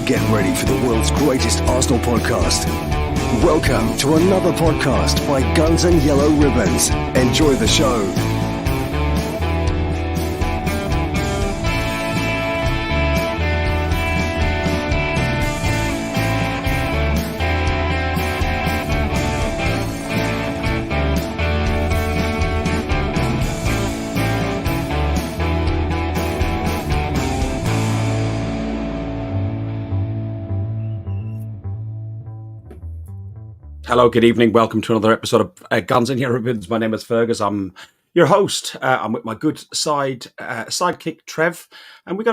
Get ready for the world's greatest Arsenal podcast. Welcome to another podcast by Guns and Yellow Ribbons. Enjoy the show. Hello, good evening. Welcome to another episode of Guns and Yellow Ribbons. My name is Fergus. I'm your host. I'm with my good sidekick Trev, and we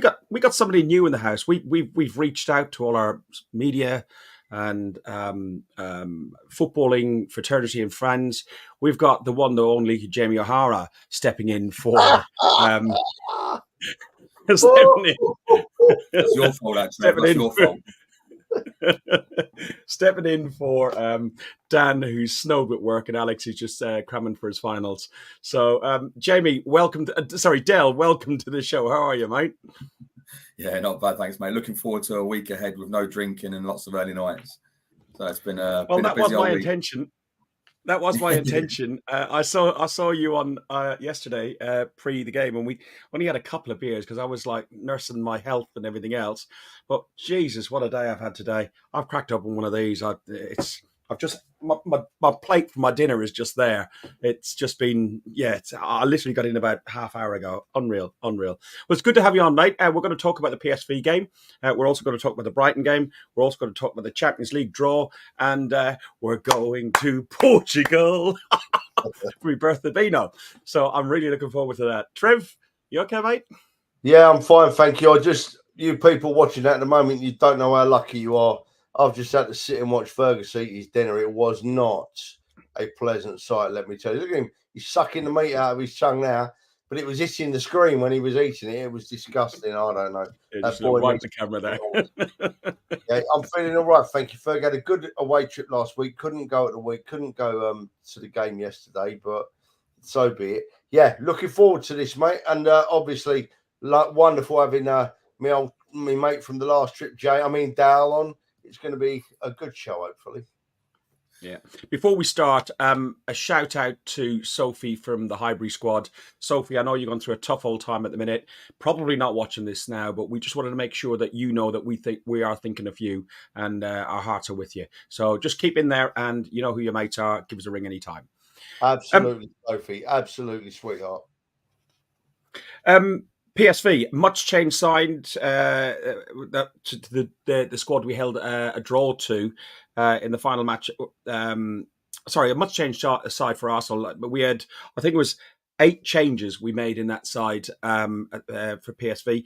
got somebody new in the house. We've reached out to all our media and footballing fraternity and friends. We've got the one, the only Jamie O'Hara stepping in for stepping in. It's your fault, actually. It's your fault. Stepping in for Dan, who's snowed at work, and Alex, who's just cramming for his finals. So, Jamie, welcome to, Dale, welcome to the show. How are you, mate? Yeah, not bad, thanks, mate. Looking forward to a week ahead with no drinking and lots of early nights. So it's been a busy old week. Intention. That was my intention. I saw you on yesterday pre the game, and we only had a couple of beers because I was like nursing my health and everything else. But Jesus, what a day I've had today! I've cracked open one of these. My plate for my dinner is just there. It's just been I literally got in about half hour ago. Unreal. Well, it's good to have you on, mate. We're going to talk about the PSV game. We're also going to talk about the Brighton game. We're also going to talk about the Champions League draw, and we're going to Portugal for my birthday Bino. So I'm really looking forward to that. Trev, you okay, mate? Yeah, I'm fine, thank you. You people watching at the moment, you don't know how lucky you are. I've just had to sit and watch Fergus eat his dinner. It was not a pleasant sight, let me tell you. Look at him. He's sucking the meat out of his tongue now, but it was hitting the screen when he was eating it. It was disgusting. I don't know. Just wipe the camera there. Yeah, I'm feeling all right, thank you, Ferg. Had a good away trip last week. Couldn't go to the game yesterday, but so be it. Yeah, looking forward to this, mate. And obviously, wonderful having my mate from the last trip, Dal on. It's going to be a good show, hopefully. Yeah. Before we start, a shout out to Sophie from the Highbury squad. Sophie, I know you're going through a tough old time at the minute. Probably not watching this now, but we just wanted to make sure that you know that we are thinking of you and our hearts are with you. So just keep in there, and you know who your mates are. Give us a ring anytime. Absolutely, Sophie. Absolutely, sweetheart. PSV, much change signed to the squad we held a draw to in the final match. A much change side for Arsenal, but we had, I think it was 8 changes we made in that side for PSV.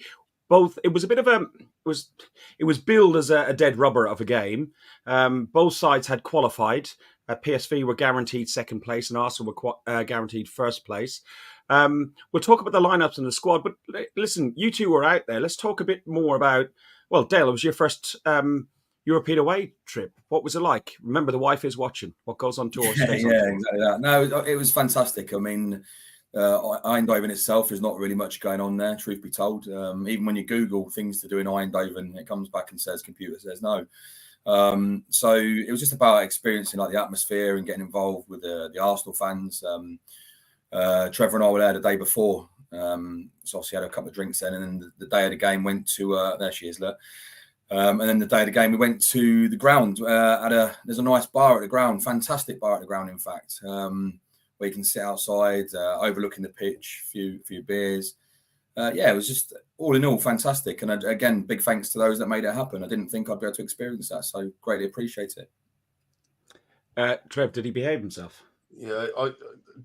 It was a bit of it was billed as a dead rubber of a game. Both sides had qualified. PSV were guaranteed second place, and Arsenal were guaranteed first place. We'll talk about the lineups and the squad, but listen, you two were out there. Let's talk a bit more about, well, Dale, it was your first European away trip. What was it like? Remember, the wife is watching. What goes on tour stays on tour. Exactly that. No, it was fantastic. I mean, Eindhoven itself, there's not really much going on there, truth be told. Even when you Google things to do in Eindhoven, it comes back and says, computer says no. So it was just about experiencing like the atmosphere and getting involved with the Arsenal fans. Trevor and I were there the day before, so obviously had a couple of drinks then, and then the day of the game went to there she is, look. And then the day of the game we went to the ground. There's a nice bar at the ground, fantastic bar at the ground, in fact, where you can sit outside, overlooking the pitch, few beers. It was just all in all fantastic, and again, big thanks to those that made it happen. I didn't think I'd be able to experience that, so greatly appreciate it. Trev, did he behave himself? Yeah,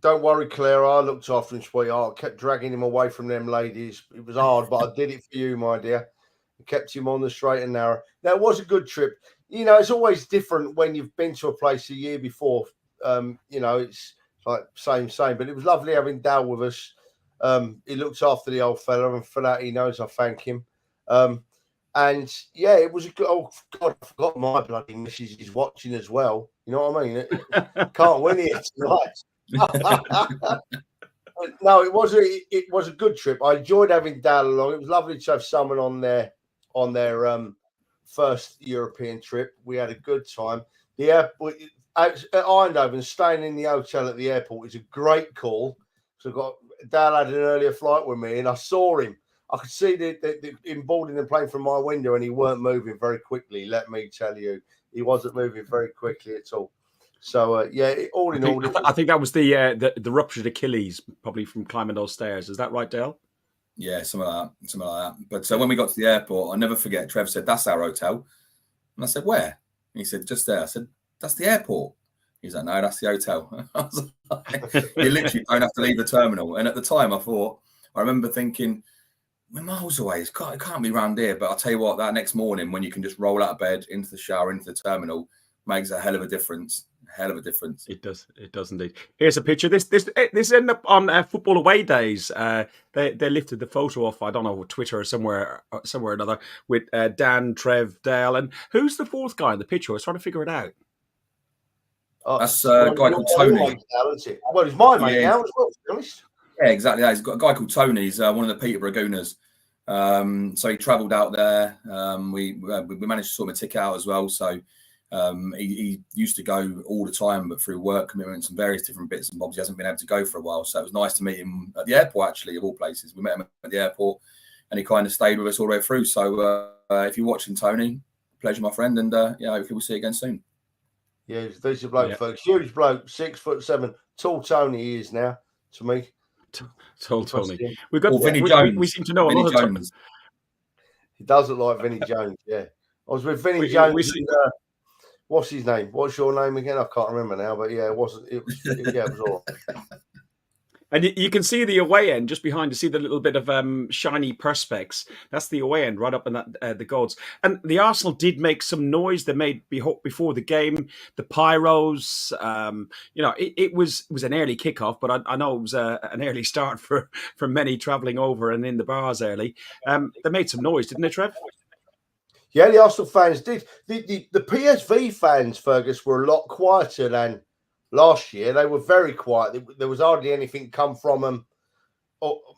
don't worry, Claire. I looked after him, sweetheart. I kept dragging him away from them ladies. It was hard, but I did it for you, my dear. I kept him on the straight and narrow. Now, it was a good trip. You know, it's always different when you've been to a place a year before. It's like same. But it was lovely having Dal with us. He looks after the old fella, and for that, he knows I thank him. And yeah, it was a good. Oh God, I forgot my bloody missus is watching as well. You know what I mean? Can't win here tonight. No, it was a good trip. I enjoyed having Dal along. It was lovely to have someone on their first European trip. We had a good time. The airport at Eindhoven, staying in the hotel at the airport is a great call. So Dal had an earlier flight with me, and I saw him. I could see him boarding the plane from my window, and he weren't moving very quickly. Let me tell you, he wasn't moving very quickly at all. So all in all, I think that was the ruptured Achilles, probably from climbing those stairs. Is that right, Dale? Yeah, something like that. But when we got to the airport, I'll never forget. Trev said, "That's our hotel," and I said, "Where?" And he said, "Just there." I said, "That's the airport." He's like, "No, that's the hotel." I was like, "You literally don't have to leave the terminal." And at the time, I remember thinking, we're miles away. It can't be round here. But I'll tell you what, that next morning when you can just roll out of bed, into the shower, into the terminal, makes a hell of a difference. It does indeed. Here's a picture. This ended up on football away days. They lifted the photo off, I don't know, Twitter or somewhere or another, with Dan, Trev, Dale, and who's the fourth guy in the picture? I was trying to figure it out. That's a guy called Tony. Well, he's my mate now as well, to be honest. Yeah, exactly. He's got a guy called Tony. He's one of the Peterborough Gooners. So he travelled out there. We managed to sort him a ticket out as well. So he used to go all the time, but through work commitments and various different bits and bobs, he hasn't been able to go for a while. So it was nice to meet him at the airport, actually, of all places. We met him at the airport, and he kind of stayed with us all the way through. So if you're watching, Tony, pleasure, my friend, and hopefully we'll see you again soon. Yeah, he's a decent bloke, folks. Huge bloke, 6'7", tall Tony he is now, to me. Tall Tony. We've got Vinnie Jones. We seem to know Vinnie a lot of Jones. He does look like Vinnie Jones, yeah. I was with Vinnie Jones. What's his name? What's your name again? I can't remember now, but yeah, it was all right. And you can see the away end just behind to see the little bit of shiny perspex. That's the away end right up in that the goals. And the Arsenal did make some noise. They made before the game, the pyros. It was an early kickoff, but I know it was an early start for many travelling over and in the bars early. They made some noise, didn't they, Trev? Yeah, the Arsenal fans did. The PSV fans, Fergus, were a lot quieter than last year. They were very quiet. There was hardly anything come from them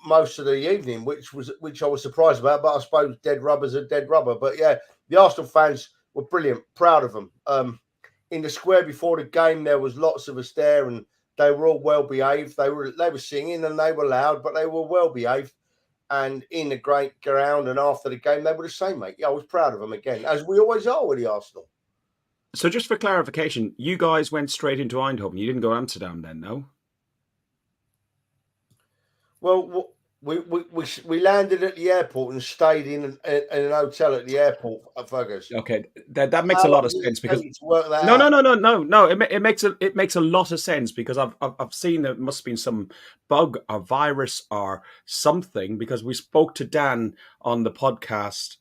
most of the evening, which I was surprised about. But I suppose dead rubber's a dead rubber. But yeah, the Arsenal fans were brilliant. Proud of them. In the square before the game, there was lots of us there, and they were all well behaved. They were singing and they were loud, but they were well behaved. And in the great ground and after the game, they were the same, mate. Yeah, I was proud of them again, as we always are with the Arsenal. So just for clarification, you guys went straight into Eindhoven. You didn't go to Amsterdam then, no? Well, we landed at the airport and stayed in an hotel at the airport at Fergus. Okay, that makes a lot of sense because no. It makes a lot of sense because I've seen there must have been some bug or virus or something because we spoke to Dan on the podcast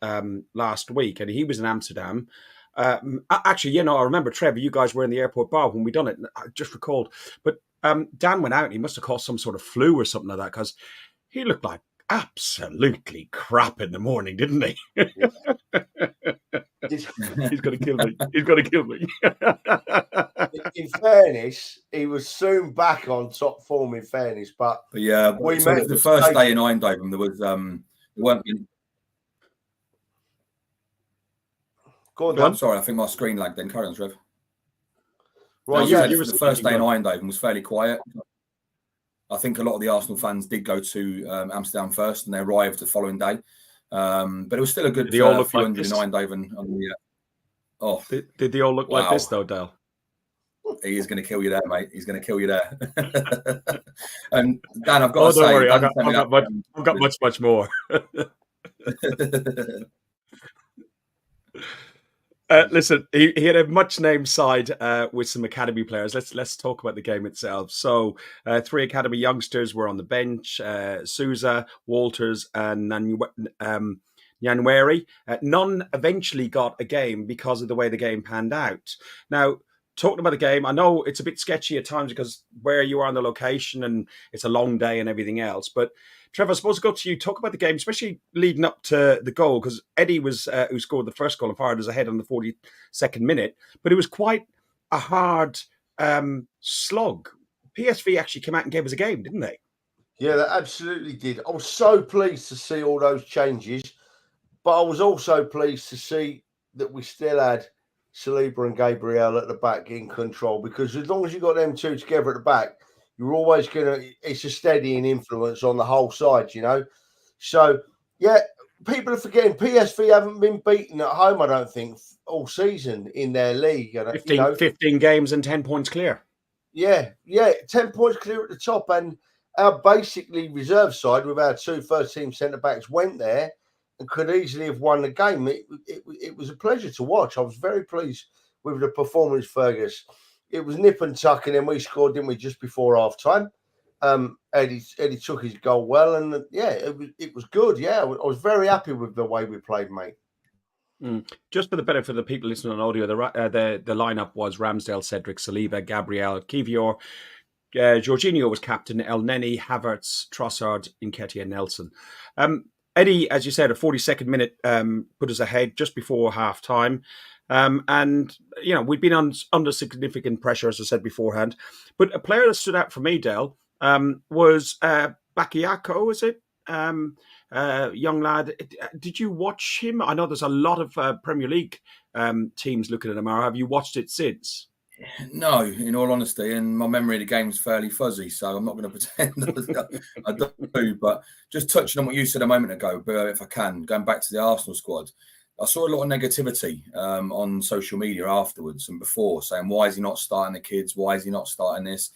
last week and he was in Amsterdam. Actually, I remember, Trev, you guys were in the airport bar when we done it. I just recalled. But Dan went out and he must have caught some sort of flu or something like that because he looked like absolutely crap in the morning, didn't he? He's going to kill me. In fairness, he was soon back on top form, in fairness. But yeah, the first day in Eindhoven, there weren't many. I'm sorry, I think my screen lagged then. Carry on, Trev. Right, the first day in Eindhoven was fairly quiet. I think a lot of the Arsenal fans did go to Amsterdam first and they arrived the following day. But it was still a good few hundred in Eindhoven. Did they all look like this, though, Dale? He is going to kill you there, mate. He's going to kill you there. And Dan, I've got to say... Don't worry, I've got much more. Listen, he had a much-named side with some academy players. Let's talk about the game itself. So, 3 academy youngsters were on the bench: Souza, Walters, and Nyanweri. None eventually got a game because of the way the game panned out. Now, talking about the game, I know it's a bit sketchy at times because where you are on the location and it's a long day and everything else, but Trevor, I suppose to go to you, talk about the game, especially leading up to the goal, because Eddie was who scored the first goal and fired us ahead on the 42nd minute, but it was quite a hard slog. PSV actually came out and gave us a game, didn't they? Yeah, they absolutely did. I was so pleased to see all those changes, but I was also pleased to see that we still had Saliba and Gabriel at the back in control, because as long as you got them two together at the back, you're always it's a steadying influence on the whole side, you know. So yeah, people are forgetting PSV haven't been beaten at home, I don't think, all season in their league. 15 games and 10 points clear. Yeah, 10 points clear at the top, and our basically reserve side with our two first-team centre-backs went there and could easily have won the game. It was a pleasure to watch. I was very pleased with the performance, Fergus. It was nip and tuck, and then we scored, didn't we, just before half-time. Eddie took his goal well, and it was good. Yeah, I was very happy with the way we played, mate. Just for the benefit of the people listening on audio, the lineup was Ramsdale, Cedric, Saliba, Gabriel, Kivior, Jorginho was captain, El Neni, Havertz, Trossard, Nketiah, Nelson. Eddie, as you said, a 42nd minute put us ahead just before half time. And, you know, we'd been under significant pressure, as I said beforehand. But a player that stood out for me, Del, was Bakayoko, is it? Young lad. Did you watch him? I know there's a lot of Premier League teams looking at him. Or have you watched it since? No, in all honesty, and my memory of the game is fairly fuzzy, so I'm not going to pretend I do. But just touching on what you said a moment ago, but if I can, going back to the Arsenal squad, I saw a lot of negativity on social media afterwards and before, saying, why is he not starting the kids? Why is he not starting this?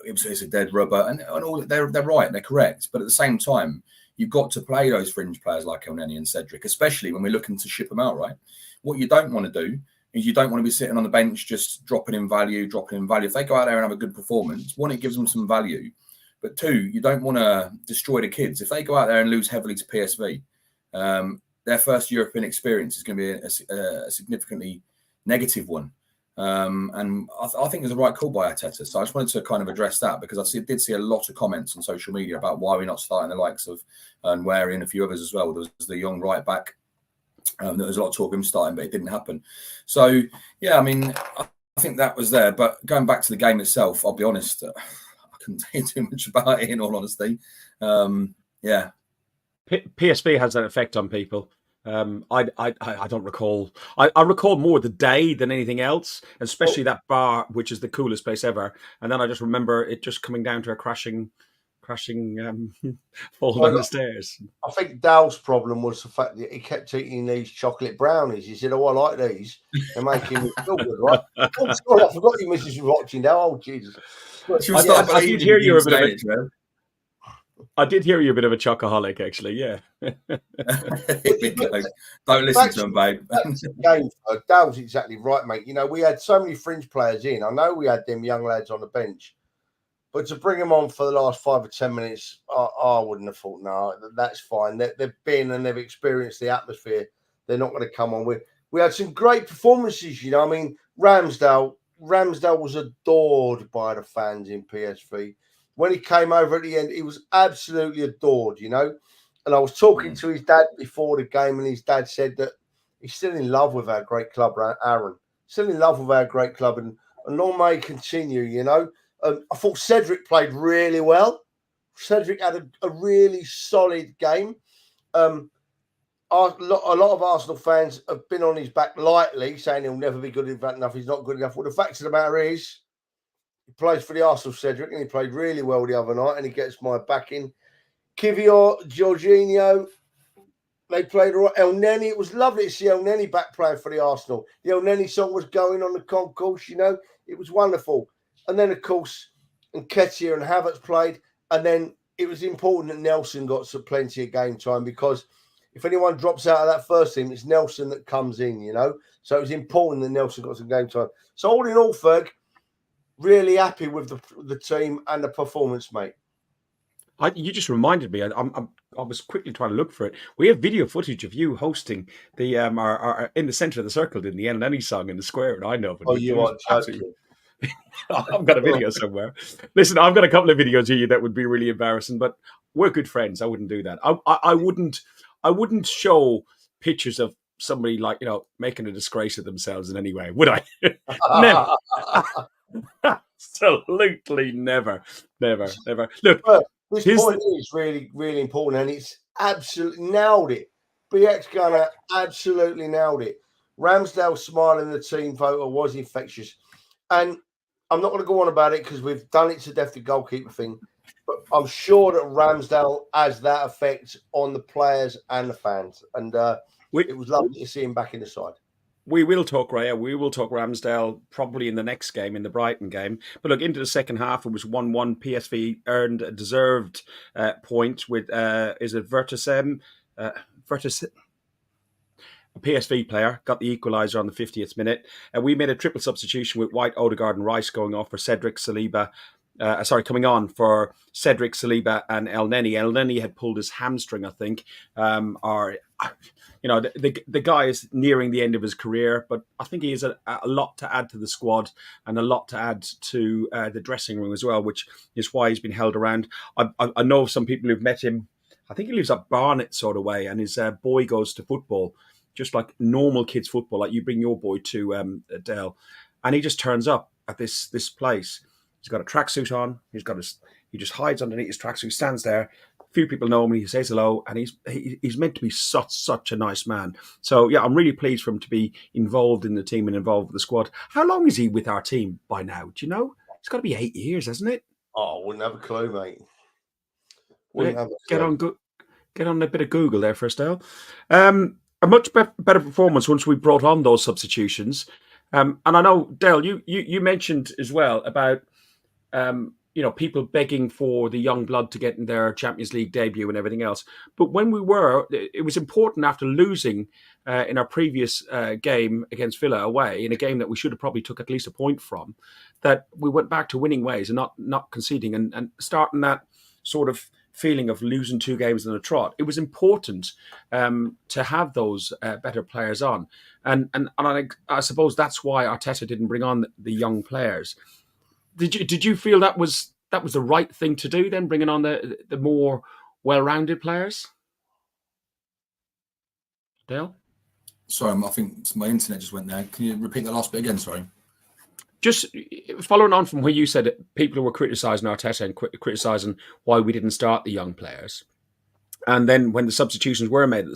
It's a dead rubber. And all they're right, they're correct. But at the same time, you've got to play those fringe players like El Neni and Cedric, especially when we're looking to ship them out, right? What you don't want to do is you don't want to be sitting on the bench just dropping in value. If they go out there and have a good performance, one, it gives them some value. But two, you don't want to destroy the kids. If they go out there and lose heavily to PSV, their first European experience is going to be a significantly negative one. And I think it's the right call by Arteta. So I just wanted to kind of address that, because I did see a lot of comments on social media about why we're not starting the likes of Nweri and a few others as well. There was the young right back. There was a lot of talk of him starting, but it didn't happen. So, yeah, I mean, I think that was there. But going back to the game itself, I'll be honest, I couldn't tell you too much about it, in all honesty. Yeah. PSV has that effect on people. I don't recall. I recall more the day than anything else, especially that bar, which is the coolest place ever. And then I just remember it just coming down to a crashing fall down the stairs. I think Dal's problem was the fact that he kept eating these chocolate brownies. He said, "Oh, I like these. They're making me feel good, right?" Oh, sorry, I forgot you, Mrs. was watching now. Oh, Jesus. I did hear you a bit of it. I did hear you a bit of a chocoholic, actually. Yeah. Don't listen to him, babe. Dal's exactly right, mate. You know, we had so many fringe players in. I know we had them young lads on the bench, but to bring them on for the last 5 or 10 minutes, I wouldn't have thought, no, that's fine. They've been and they've experienced the atmosphere. They're not going to come on. We had some great performances, you know. I mean, Ramsdale was adored by the fans in PSV. When he came over at the end, he was absolutely adored, you know. And I was talking to his dad before the game, and his dad said that he's still in love with our great club, Aaron. Still in love with our great club, and long may continue, you know. I thought Cedric played really well. Cedric had a really solid game. A lot of Arsenal fans have been on his back lightly, saying he'll never be good enough, he's not good enough. Well, the fact of the matter is, he plays for the Arsenal, Cedric, and he played really well the other night, and he gets my backing. Kivior, Jorginho, they played all right. El Neni, it was lovely to see El Neni back playing for the Arsenal. The El Neni song was going on the concourse, you know. It was wonderful. And then, of course, Nketiah and Havertz played. And then it was important that Nelson got plenty of game time, because if anyone drops out of that first team, it's Nelson that comes in, you know. So it was important that Nelson got some game time. So all in all, Ferg, really happy with the team and the performance, mate. You just reminded me. I was quickly trying to look for it. We have video footage of you hosting the our in the centre of the circle in the El Neni song in the square in Eindhoven. Oh, you are joking. I've got a video somewhere. Listen, I've got a couple of videos of you that would be really embarrassing, but we're good friends. I wouldn't do that. I wouldn't show pictures of somebody, like, you know, making a disgrace of themselves in any way, would I? Never. Absolutely never. Look, this point is really, really important, and it's absolutely nailed it. BX Gunner absolutely nailed it. Ramsdale smile in the team photo was infectious. And I'm not going to go on about it because we've done it to death, the goalkeeper thing. But I'm sure that Ramsdale has that effect on the players and the fans. And it was lovely to see him back in the side. We will talk Raya. We will talk Ramsdale probably in the next game, in the Brighton game. But look, into the second half, it was 1-1. PSV earned a deserved point with, is it Vertisem? Vertisem. A PSV player got the equaliser on the 50th minute. We made a triple substitution with White, Odegaard and Rice going off for Cedric Saliba. Coming on for Cedric Saliba and El Neni. El Neni had pulled his hamstring, I think. The guy is nearing the end of his career, but I think he has a lot to add to the squad and a lot to add to the dressing room as well, which is why he's been held around. I know some people who've met him. I think he lives up Barnet sort of way, and his boy goes to football, just like normal kids' football, like you bring your boy to Dale, and he just turns up at this place. He's got a tracksuit on. He just hides underneath his tracksuit, stands there. Few people know him, and he says hello, and he's meant to be such a nice man. So yeah, I'm really pleased for him to be involved in the team and involved with the squad. How long is he with our team by now? Do you know? It's got to be 8 years, hasn't it? Oh, wouldn't have a clue, mate. Get on a bit of Google there first, Dale. A much better performance once we brought on those substitutions. And I know, Dale, you mentioned as well about people begging for the young blood to get in their Champions League debut and everything else. But when it was important after losing in our previous game against Villa away, in a game that we should have probably took at least a point from, that we went back to winning ways and not conceding and starting that sort of feeling of losing 2 games in a trot. It was important to have those better players on. And I suppose that's why Arteta didn't bring on the young players. Did you feel that was the right thing to do then, bringing on the more well-rounded players? Dale? Sorry, I think my internet just went there. Can you repeat the last bit again? Sorry. Just following on from where you said it, people who were criticising Arteta and criticising why we didn't start the young players. And then when the substitutions were made at the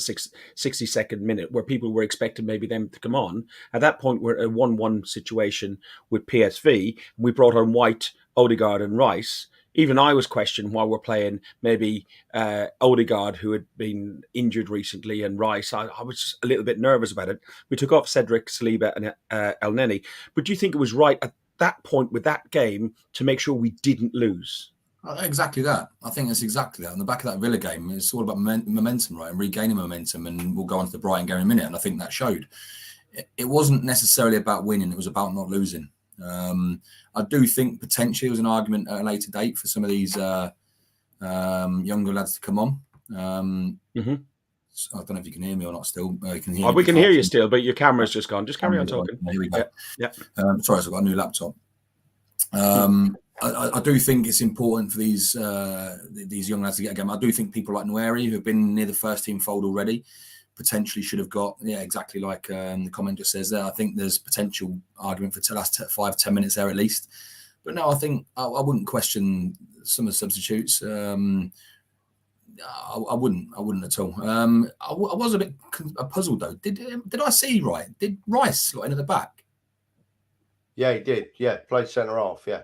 62nd minute, where people were expecting maybe them to come on, at that point we're at a 1-1 situation with PSV. We brought on White, Odegaard and Rice. Even I was questioning why we're playing maybe Odegaard, who had been injured recently, and Rice. I was a little bit nervous about it. We took off Cedric Saliba and El Neni. But do you think it was right at that point with that game to make sure we didn't lose? Exactly that. I think it's exactly that. On the back of that Villa game, it's all about momentum, right? And regaining momentum. And we'll go on to the Brighton game in a minute. And I think that showed. It wasn't necessarily about winning. It was about not losing. I do think potentially there was an argument at a later date for some of these younger lads to come on. So I don't know if you can hear me or not still. You can hear we can hear you still, but your camera's just gone. Just carry on talking. Here we go. Yeah. Sorry, I've got a new laptop. I do think it's important for these young lads to get a game. I do think people like Nueri, who have been near the first team fold already, potentially should have got, exactly like the comment just says there. I think there's potential argument for the last 5-10 minutes there at least. But no, I think I wouldn't question some of the substitutes. I wouldn't at all. I was a bit puzzled though. Did I see right? Did Rice slot in at the back? Yeah, he did. Yeah, played centre half. Yeah,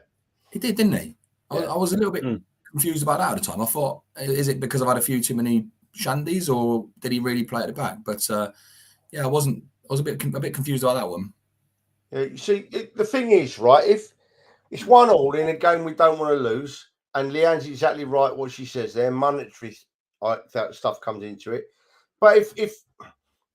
he did, didn't he? Yeah. I was a little bit confused about that at the time. I thought, is it because I've had a few too many shandies, or did he really play at the back? But I was a bit confused about that one. Yeah, you see, the thing is, right? If it's 1-1 in a game we don't want to lose, and Leanne's exactly right what she says there, monetary stuff comes into it. But if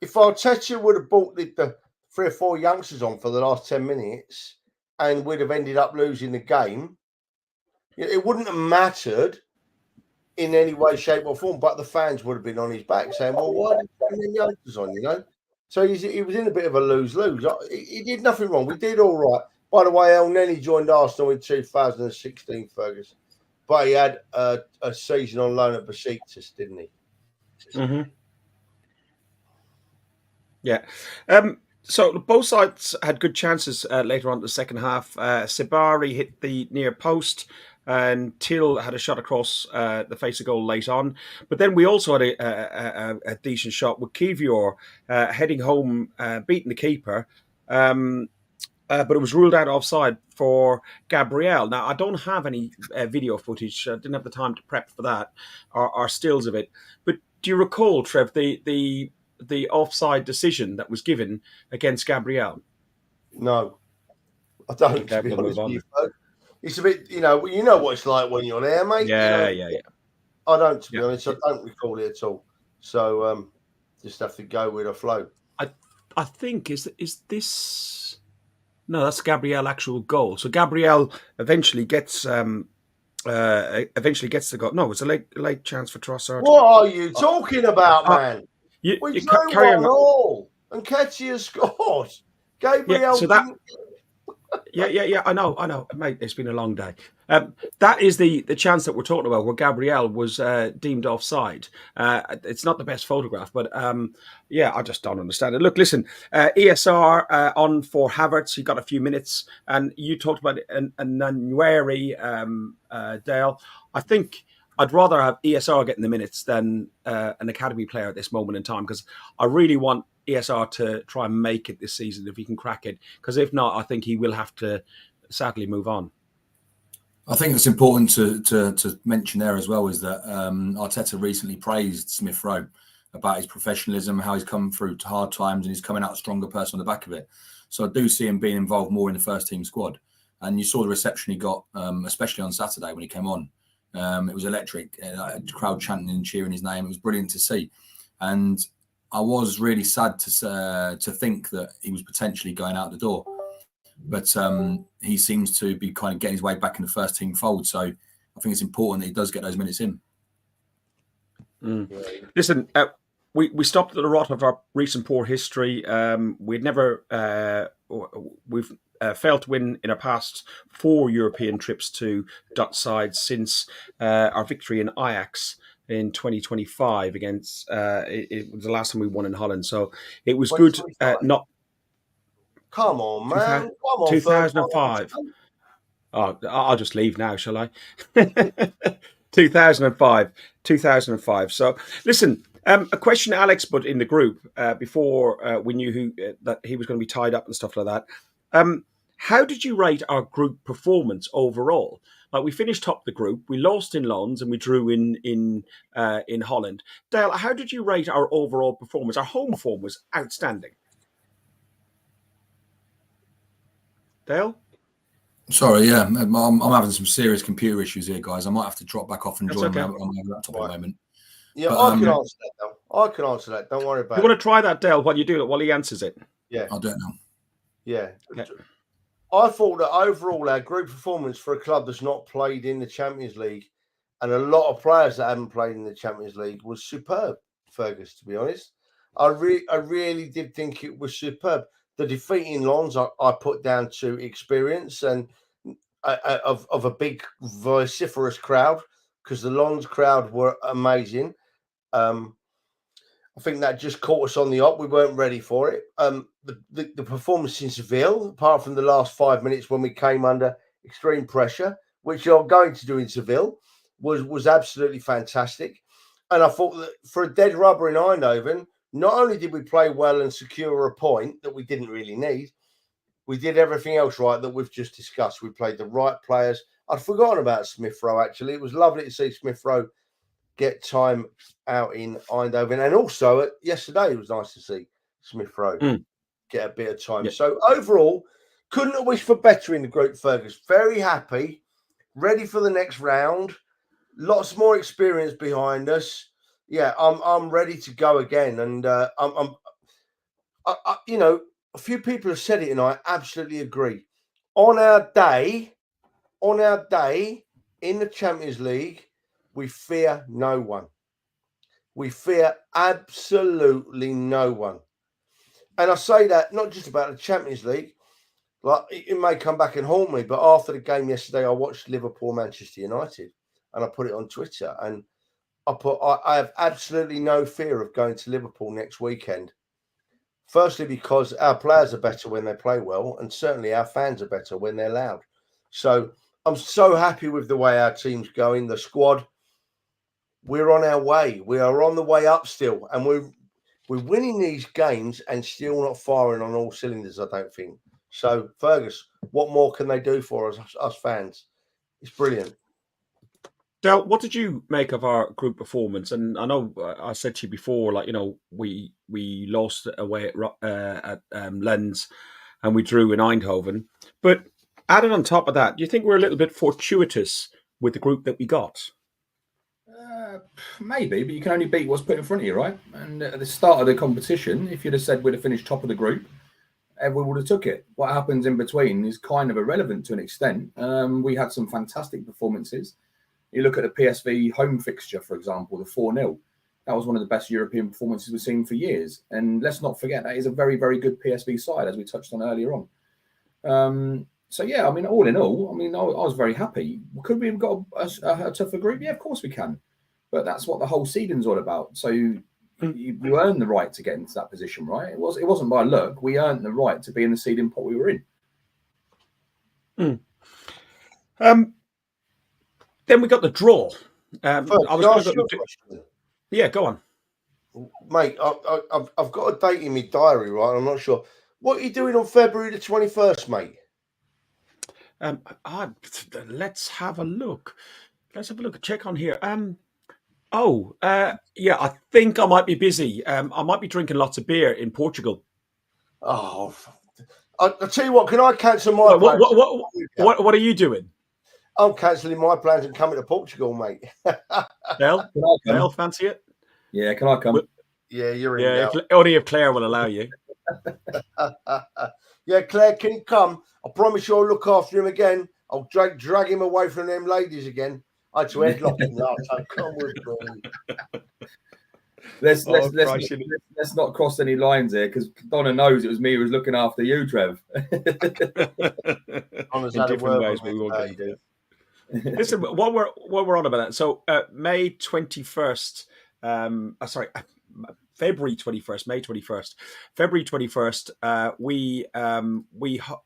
Arteta would have brought the 3 or 4 youngsters on for the last 10 minutes and we'd have ended up losing the game, it wouldn't have mattered in any way, shape or form, but the fans would have been on his back saying, well, why did you bring the youngsters on, So he was in a bit of a lose-lose. He did nothing wrong. We did all right. By the way, El Neni joined Arsenal in 2016, Fergus. But he had a season on loan at Besiktas, didn't he? Mm-hmm. Yeah. So both sides had good chances later on in the second half. Sabari hit the near post. and Till had a shot across the face of goal late on. But then we also had a decent shot with Kivior heading home, beating the keeper. But it was ruled out offside for Gabriel. Now, I don't have any video footage. I didn't have the time to prep for that, or stills of it. But do you recall, Trev, the offside decision that was given against Gabriel? No, I don't. Okay, To be we'll honest move on. with you, it's a bit, you know what it's like when you're there, mate. Yeah, you know, yeah. I don't, to be Yeah. honest, I don't recall it at all. So just have to go with the flow. I think is this. No, that's Gabriel actual goal. So Gabriel eventually gets the goal. No, it's a late chance for Trossard. What are you talking about, man? You We drew carry on. 1-1, and Ketia scored. Gabriel. So that. Yeah. I know, mate. It's been a long day. That is the chance that we're talking about, where Gabriel was deemed offside. It's not the best photograph, but I just don't understand it. Look, listen, ESR on for Havertz. He got a few minutes, and you talked about Nwaneri, Dale. I think I'd rather have ESR getting the minutes than an academy player at this moment in time, because I really want ESR to try and make it this season if he can crack it. Because if not, I think he will have to sadly move on. I think it's important to mention there as well is that Arteta recently praised Smith Rowe about his professionalism, how he's come through hard times, and he's coming out a stronger person on the back of it. So I do see him being involved more in the first team squad. And you saw the reception he got, especially on Saturday when he came on. It was electric. The crowd chanting and cheering his name. It was brilliant to see. And I was really sad to think that he was potentially going out the door. But he seems to be kind of getting his way back in the first team fold. So I think it's important that he does get those minutes in. Listen, we stopped at the rot of our recent poor history. We've failed to win in our past 4 European trips to Dutch sides since our victory in Ajax in 2025 against it was the last time we won in Holland. So it was good not. Come on, man. Come on, 2005. Oh, I'll just leave now, shall I? 2005. So, listen, a question to Alex, but in the group before we knew that he was going to be tied up and stuff like that. How did you rate our group performance overall? Like, we finished top of the group, we lost in Lons, and we drew in Holland. Dale, how did you rate our overall performance? Our home form was outstanding. Dale? Sorry, yeah. I'm having some serious computer issues here, guys. I might have to drop back off and join okay. on my laptop at the moment. Yeah, but, I can answer that, though. I can answer that. Don't worry about it. You want to try that, Dale, while you do it, while he answers it? Yeah. I don't know. Yeah. I thought that overall our group performance for a club that's not played in the Champions League and a lot of players that haven't played in the Champions League was superb, Fergus, to be honest. I really did think it was superb. The defeat in Lons I put down to experience and of a big vociferous crowd, because the Lons crowd were amazing. I think that just caught us on the op. We weren't ready for it. The performance in Seville, apart from the last 5 minutes when we came under extreme pressure, which you're going to do in Seville, was absolutely fantastic. And I thought that for a dead rubber in Eindhoven, not only did we play well and secure a point that we didn't really need, we did everything else right that we've just discussed. We played the right players. I'd forgotten about Smith Rowe, actually. It was lovely to see Smith Rowe get time out in Eindhoven. And also, yesterday, it was nice to see Smith Rowe get a bit of time. Yeah. So overall, couldn't have wished for better in the group, Fergus. Very happy, ready for the next round. Lots more experience behind us. Yeah, I'm ready to go again, and I'm you know, a few people have said it, and I absolutely agree. On our day in the Champions League, we fear no one. We fear absolutely no one, and I say that not just about the Champions League. Like, it may come back and haunt me, but after the game yesterday, I watched Liverpool-Manchester United, and I put it on Twitter, and I have absolutely no fear of going to Liverpool next weekend. Firstly, because our players are better when they play well, and certainly our fans are better when they're loud. So I'm so happy with the way our team's going. The squad, we're on our way. We are on the way up still, and we're winning these games and still not firing on all cylinders. I don't think so. Fergus, what more can they do for us fans? It's brilliant. Del, what did you make of our group performance? And I know I said to you before, like, we lost away at Lens, and we drew in Eindhoven. But added on top of that, do you think we're a little bit fortuitous with the group that we got? Maybe, but you can only beat what's put in front of you, right? And at the start of the competition, if you'd have said we'd have finished top of the group, everyone would have took it. What happens in between is kind of irrelevant to an extent. We had some fantastic performances. You look at the PSV home fixture, for example, the 4-0. That was one of the best European performances we've seen for years. And let's not forget, that is a very, very good PSV side, as we touched on earlier on. So, yeah, I mean, all in all, I mean, I was very happy. Could we have got a tougher group? Yeah, of course we can. But that's what the whole seeding's all about. So you earn the right to get into that position, right? It wasn't by luck. We earned the right to be in the seeding pot we were in. Then we got the draw. Yeah, go on, mate. I've got a date in my diary, right? I'm not sure. What are you doing on February the 21st, mate? Let's have a look. Check on here. Yeah, I think I might be busy. I might be drinking lots of beer in Portugal. Oh, I'll tell you what. Can I cancel my plans? What are you doing? I'm cancelling my plans and coming to Portugal, mate. Dale, fancy it? Yeah, can I come? Yeah, you're in. Only if Claire will allow you. Yeah, Claire, can you come? I promise you I'll look after him again. I'll drag him away from them ladies again. I had to headlock him last time. Come with me. Let's not cross any lines here, because Donna knows it was me who was looking after you, Trev. In different ways, we will get into it. Listen, what we're on about that. So May 21st, February 21st, May 21st, February 21st, we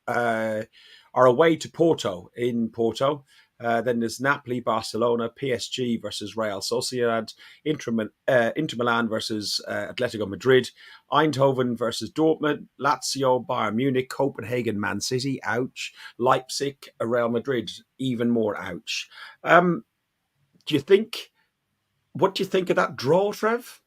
are away to Porto in Porto. Then there's Napoli, Barcelona, PSG versus Real Sociedad, Inter Milan versus Atletico Madrid, Eindhoven versus Dortmund, Lazio, Bayern Munich, Copenhagen, Man City, ouch, Leipzig, Real Madrid, even more ouch. What do you think of that draw, Trev?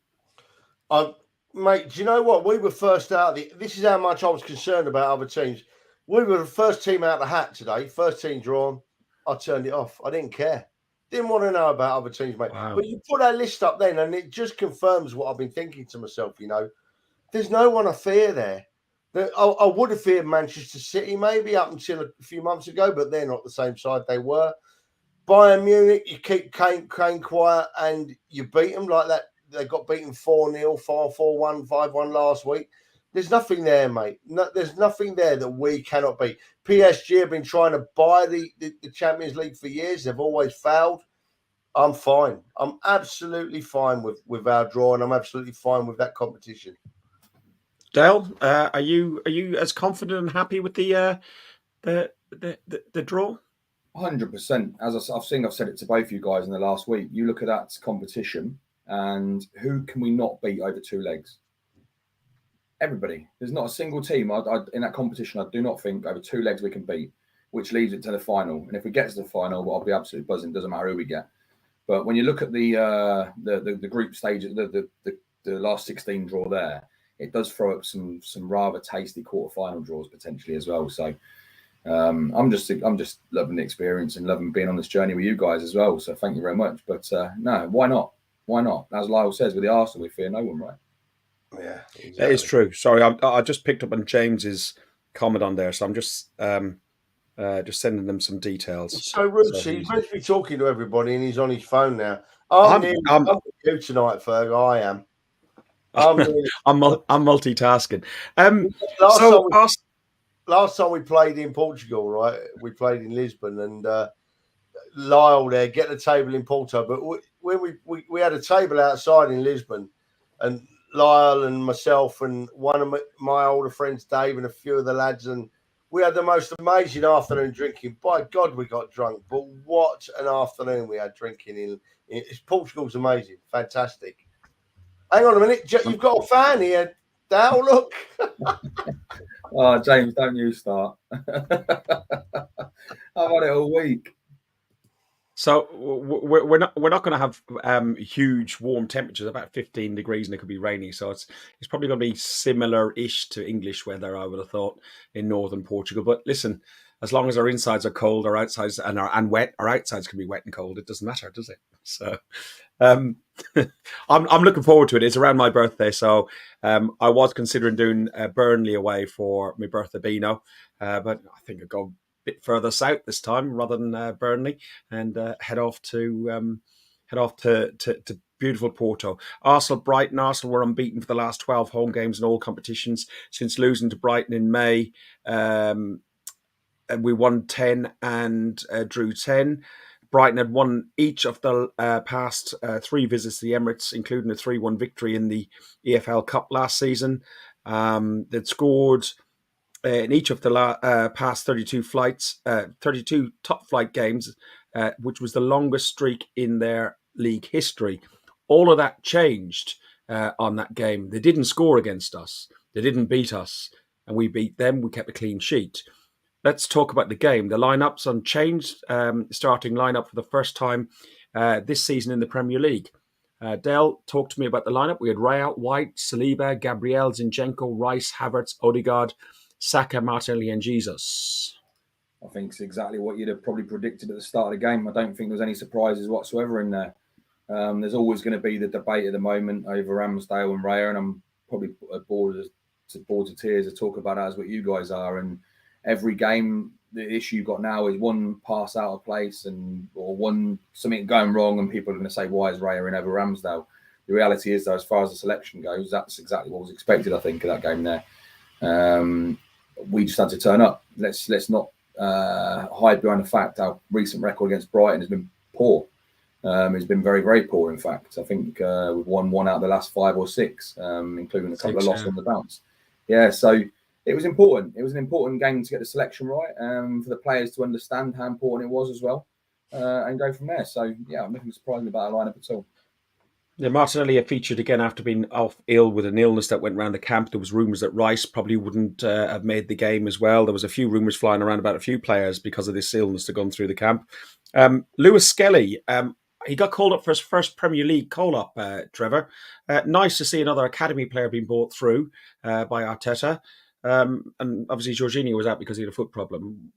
Mate, do you know what? We were first out. This is how much I was concerned about other teams. We were the first team out of the hat today, first team drawn. I turned it off. I didn't care. Didn't want to know about other teams, mate. Wow. But you put that list up then, and it just confirms what I've been thinking to myself, There's no one I fear there. I would have feared Manchester City maybe up until a few months ago, but they're not the same side they were. Bayern Munich, you keep Kane quiet and you beat them like that. They got beaten 4-0, 4-1, 5-1 last week. There's nothing there, mate. There's nothing there that we cannot beat. PSG have been trying to buy the Champions League for years. They've always failed. I'm fine. I'm absolutely fine with our draw, and I'm absolutely fine with that competition. Dale, are you as confident and happy with the draw? 100%. As I've said it to both you guys in the last week. You look at that competition, and who can we not beat over two legs? Everybody. There's not a single team in that competition I do not think over two legs we can beat, which leaves it to the final. And if we get to the final, I'll be absolutely buzzing. Doesn't matter who we get. But when you look at the group stage, the last 16 draw there, it does throw up some rather tasty quarterfinal draws potentially as well. So I'm just loving the experience and loving being on this journey with you guys as well. So thank you very much. But no, why not? Why not? As Lyle says, with the Arsenal, we fear no one, right? Yeah, exactly. That is true. Sorry, I just picked up on James's comment on there, so I'm just sending them some details. It's so rude. He's meant to be talking to everybody, and he's on his phone now. I'm with you tonight, Ferg. I am. I'm multitasking. Last time we played in Portugal, right? We played in Lisbon, and Lyle there get the table in Porto, but when we had a table outside in Lisbon, and Lyle and myself and one of my older friends, Dave, and a few of the lads, and We had the most amazing afternoon drinking. By God, we got drunk. But what an afternoon we had drinking in Portugal's amazing, fantastic. Hang on a minute, you've got a fan here. Dal, look. Oh, James, don't you start. I've had it all week. So we're not going to have huge warm temperatures, about 15 degrees, and it could be rainy. So it's probably going to be similar-ish to English weather, I would have thought, in northern Portugal. But listen, as long as our insides are cold, our outsides and wet, our outsides can be wet and cold. It doesn't matter, does it? So I'm looking forward to it. It's around my birthday, so I was considering doing Burnley away for my birthday Beano, but I think I'll go bit further south this time rather than Burnley, and head off to beautiful Porto. Brighton. Arsenal were unbeaten for the last 12 home games in all competitions since losing to Brighton in May. And we won 10 and drew 10. Brighton had won each of the past 3 visits to the Emirates, including a 3-1 victory in the EFL Cup last season. They'd scored in each of the past 32 top flight games, which was the longest streak in their league history. All of that changed on that game. They didn't score against us. They didn't beat us, and we beat them. We kept a clean sheet. Let's talk about the game. The lineup's unchanged, starting lineup for the first time this season in the Premier League. Dale, talk to me about the lineup. We had Raya, White, Saliba, Gabriel, Zinchenko, Rice, Havertz, Odegaard, Saka, Martinelli and Jesus. I think it's exactly what you'd have probably predicted at the start of the game. I don't think there's any surprises whatsoever in there. There's always going to be the debate at the moment over Ramsdale and Raya, and I'm probably bored to tears to talk about that as what you guys are. And every game, the issue you've got now is one pass out of place or something going wrong, and people are going to say, why is Raya in over Ramsdale? The reality is, though, as far as the selection goes, that's exactly what was expected, I think, of that game there. We just had to turn up. Let's not hide behind the fact our recent record against Brighton has been poor. It's been very, very poor, in fact. I think we've won 1 out of the last 5 or 6, including a couple of losses on the bounce. Yeah, so it was important. It was an important game to get the selection right, for the players to understand how important it was as well, and go from there. So, yeah, I'm nothing surprising about our lineup at all. Yeah, Martinelli had featured again after being ill with an illness that went around the camp. There was rumours that Rice probably wouldn't have made the game as well. There was a few rumours flying around about a few players because of this illness that had gone through the camp. Lewis Skelly, he got called up for his first Premier League call-up, Trevor. Nice to see another academy player being brought through by Arteta. And obviously Jorginho was out because he had a foot problem.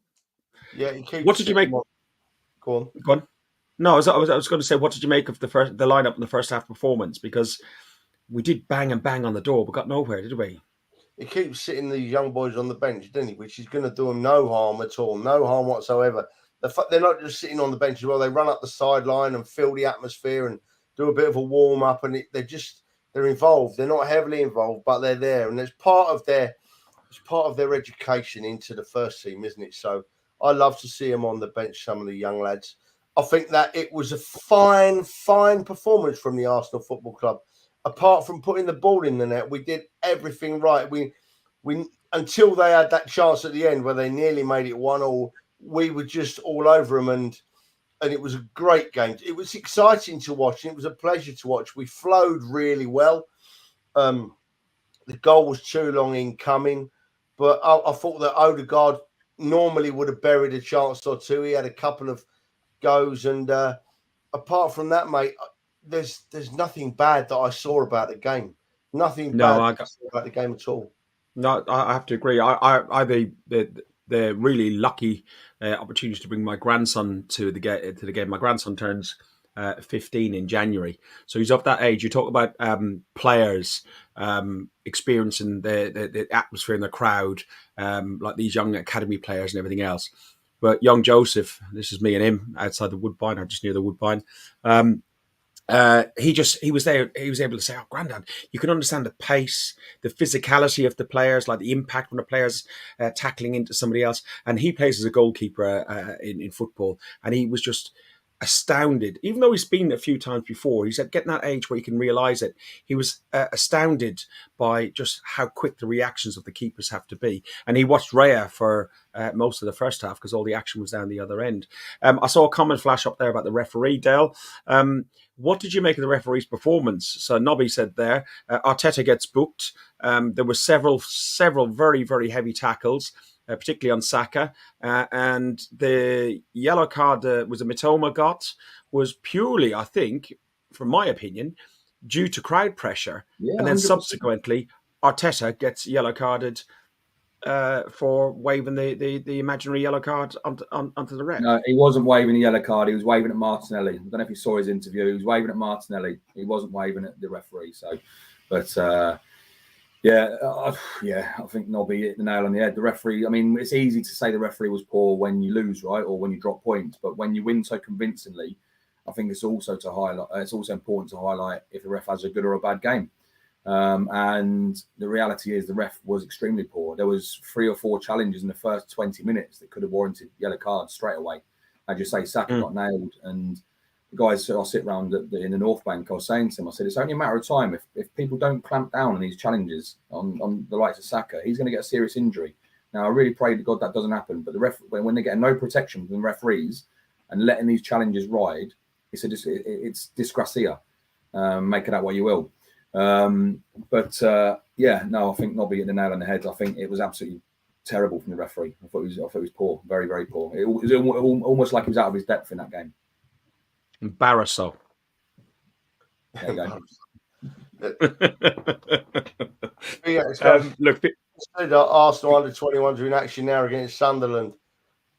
Yeah, he keeps. What did you make? Go on. Go on. No, I was going to say, what did you make of the lineup in the first half performance? Because we did bang and bang on the door, but got nowhere, did we? He keeps sitting these young boys on the bench, doesn't he? Which is going to do them no harm at all, no harm whatsoever. They're not just sitting on the bench as well. They run up the sideline and feel the atmosphere and do a bit of a warm up, and they're involved. They're not heavily involved, but they're there, and it's part of their education into the first team, isn't it? So I love to see them on the bench. Some of the young lads. I think that it was a fine performance from the Arsenal Football Club. Apart from putting the ball in the net, we did everything right. We until they had that chance at the end where they nearly made it 1-1, we were just all over them, and it was a great game. It was exciting to watch, and it was a pleasure to watch. We flowed really well. The goal was too long in coming, but I thought that Odegaard normally would have buried a chance or two. He had a couple of goes, and apart from that, mate, there's nothing bad that I saw about the game. Nothing bad about the game at all. No, I have to agree. I had the really lucky opportunity to bring my grandson to the game. My grandson turns 15 in January, so he's of that age. You talk about players experiencing the atmosphere in the crowd, like these young academy players and everything else. But young Joseph, this is me and him outside the Woodbine, or just near the Woodbine. He was there. He was able to say, "Oh, Grandad, you can understand the pace, the physicality of the players, like the impact when a player's tackling into somebody else." And he plays as a goalkeeper in football, and he was just astounded, even though he's been a few times before. He's at getting that age where he can realise it. He was astounded by just how quick the reactions of the keepers have to be. And he watched Raya for most of the first half because all the action was down the other end. I saw a comment flash up there about the referee, Dale. What did you make of the referee's performance? So Nobby said there, Arteta gets booked. There were several very, very heavy tackles, particularly on Saka. And the yellow card was a Mitoma got was purely, I think, from my opinion, due to crowd pressure. Yeah, and then 100%. Subsequently, Arteta gets yellow carded for waving the imaginary yellow card onto the ref. No, he wasn't waving the yellow card. He was waving at Martinelli. I don't know if you saw his interview. He was waving at Martinelli. He wasn't waving at the referee. So, but I think Nobby hit the nail on the head. The referee. I mean, it's easy to say the referee was poor when you lose, right, or when you drop points. But when you win so convincingly, I think it's also to highlight. It's also important to highlight if the ref has a good or a bad game. And the reality is the ref was extremely poor. There was 3 or 4 challenges in the first 20 minutes that could have warranted yellow cards straight away. As you say, Saka got nailed, and the guys I sit around in the North Bank, I was saying to him, I said, it's only a matter of time. If people don't clamp down on these challenges on the likes of Saka, he's going to get a serious injury. Now, I really pray to God that doesn't happen. But the ref, when they get no protection from the referees and letting these challenges ride, it's Desgracia. Make it out what you will. I think Nobby hit the nail on the head. I think it was absolutely terrible from the referee. I thought it was poor, very, very poor. It was almost like he was out of his depth in that game. Embarazosa. There you go. Look, Arsenal under-21s are in action now against Sunderland.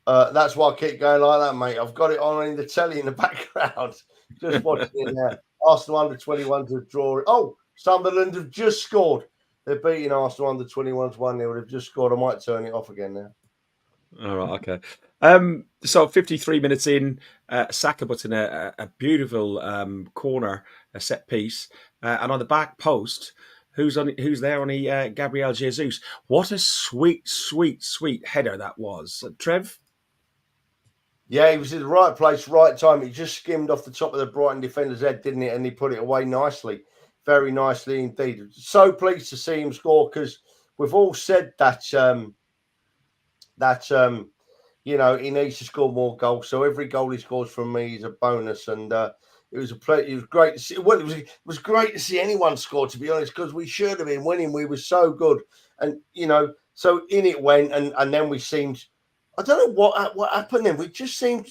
That's why I keep going like that, mate. I've got it on in the telly in the background. Just watching it now. Arsenal under-21s have drawn. Oh, Sunderland have just scored. They're beating Arsenal under-21s 1-0. They've just scored. I might turn it off again now. All right, okay. So 53 minutes in, Saka puts in a beautiful corner, a set piece, and on the back post, who's there? Only Gabriel Jesus. What a sweet header that was, Trev. Yeah, he was in the right place, right time. He just skimmed off the top of the Brighton defender's head, didn't it? And he put it away nicely, very nicely indeed. So pleased to see him score because we've all said that he needs to score more goals. So every goal he scores from me is a bonus, and it was it was great to see. Well, it was great to see anyone score, to be honest, because we should have been winning. We were so good, and so in it went, and then we seemed. I don't know what happened then. We just seemed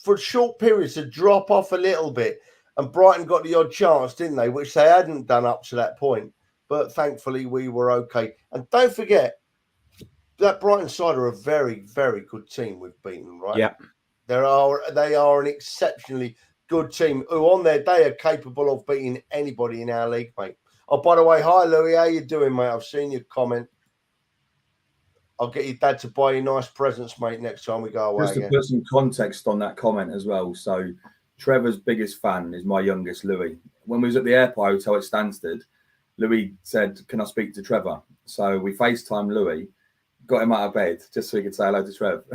for short periods to drop off a little bit, and Brighton got the odd chance, didn't they? Which they hadn't done up to that point. But thankfully, we were okay. And don't forget that Brighton side are a very, very good team we've beaten, right? Yeah, they are an exceptionally good team who, on their day, are capable of beating anybody in our league, mate. Oh, by the way, hi Louis, how you doing, mate? I've seen your comment. I'll get your dad to buy you nice presents, mate, next time we go away. Just to put some context on that comment as well. So, Trevor's biggest fan is my youngest, Louis. When we was at the airport hotel at Stansted, Louis said, "Can I speak to Trevor?" So we FaceTime Louis, got him out of bed just so he could say hello to Trev.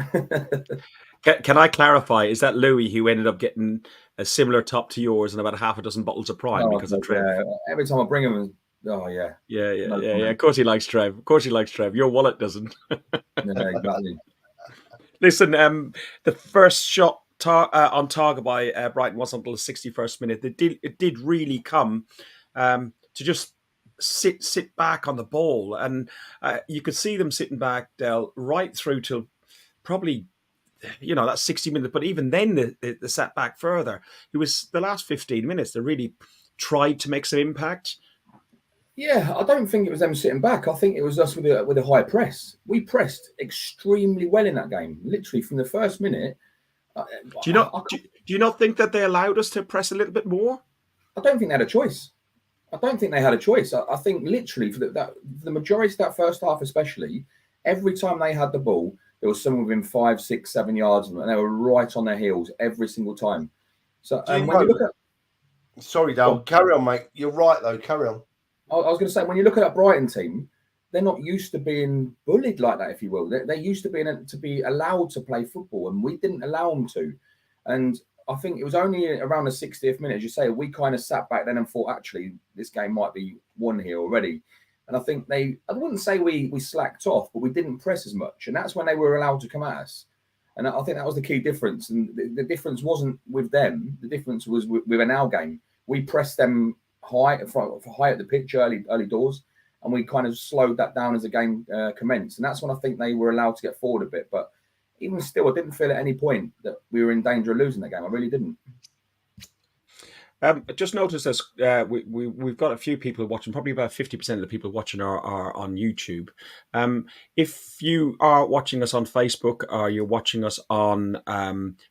Can I clarify? Is that Louis who ended up getting a similar top to yours and about half a dozen bottles of Prime because of Trev? Yeah. Every time I bring him, yeah. Yeah. Of course he likes Trev. Your wallet doesn't. Yeah, exactly. Listen, the first shot on target by Brighton wasn't until the 61st minute. It did really come to just sit back on the ball, and you could see them sitting back, Del, right through till probably that 60 minutes. But even then, they sat back further. It was the last 15 minutes. They really tried to make some impact. Yeah, I don't think it was them sitting back. I think it was us with a high press. We pressed extremely well in that game, literally from the first minute. Do you not think that they allowed us to press a little bit more? I don't think they had a choice. I think literally for the majority of that first half, especially, every time they had the ball, there was someone within 5, 6, 7 yards of them, and they were right on their heels every single time. So when you look at, sorry, Dale, carry on, mate. You're right though. Carry on. I was going to say, when you look at that Brighton team, they're not used to being bullied like that, if you will. They're used to be allowed to play football, and we didn't allow them to. And I think it was only around the 60th minute, as you say, we kind of sat back then and thought, actually, this game might be won here already. And I think I wouldn't say we slacked off, but we didn't press as much. And that's when they were allowed to come at us. And I think that was the key difference. And the difference wasn't with them. The difference was with an our game. We pressed them high at the pitch early doors, and we kind of slowed that down as the game commenced. And that's when I think they were allowed to get forward a bit. But even still, I didn't feel at any point that we were in danger of losing that game. I really didn't. Just noticed this. We've got a few people watching. Probably about 50% of the people watching are on YouTube. If you are watching us on Facebook or you're watching us on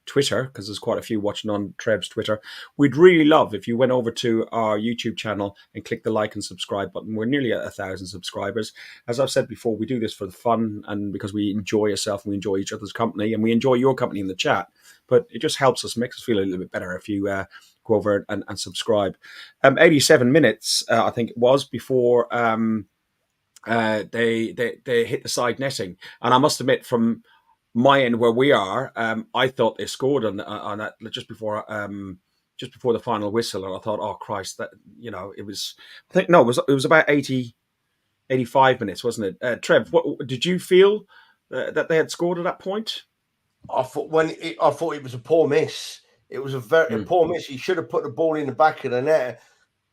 Twitter, because there's quite a few watching on Trev's Twitter, we'd really love if you went over to our YouTube channel and click the like and subscribe button. We're nearly at 1,000 subscribers. As I've said before, we do this for the fun and because we enjoy ourselves and we enjoy each other's company and we enjoy your company in the chat. But it just helps us, makes us feel a little bit better if you go over and subscribe. 87 minutes, I think it was, before they hit the side netting. And I must admit, from my end where we are, I thought they scored on that just before the final whistle, and I thought, oh Christ, that it was. I think no, it was about 85 minutes, wasn't it? Trev, what did you feel that they had scored at that point? I thought it was a poor miss. It was a very poor miss. He should have put the ball in the back of the net.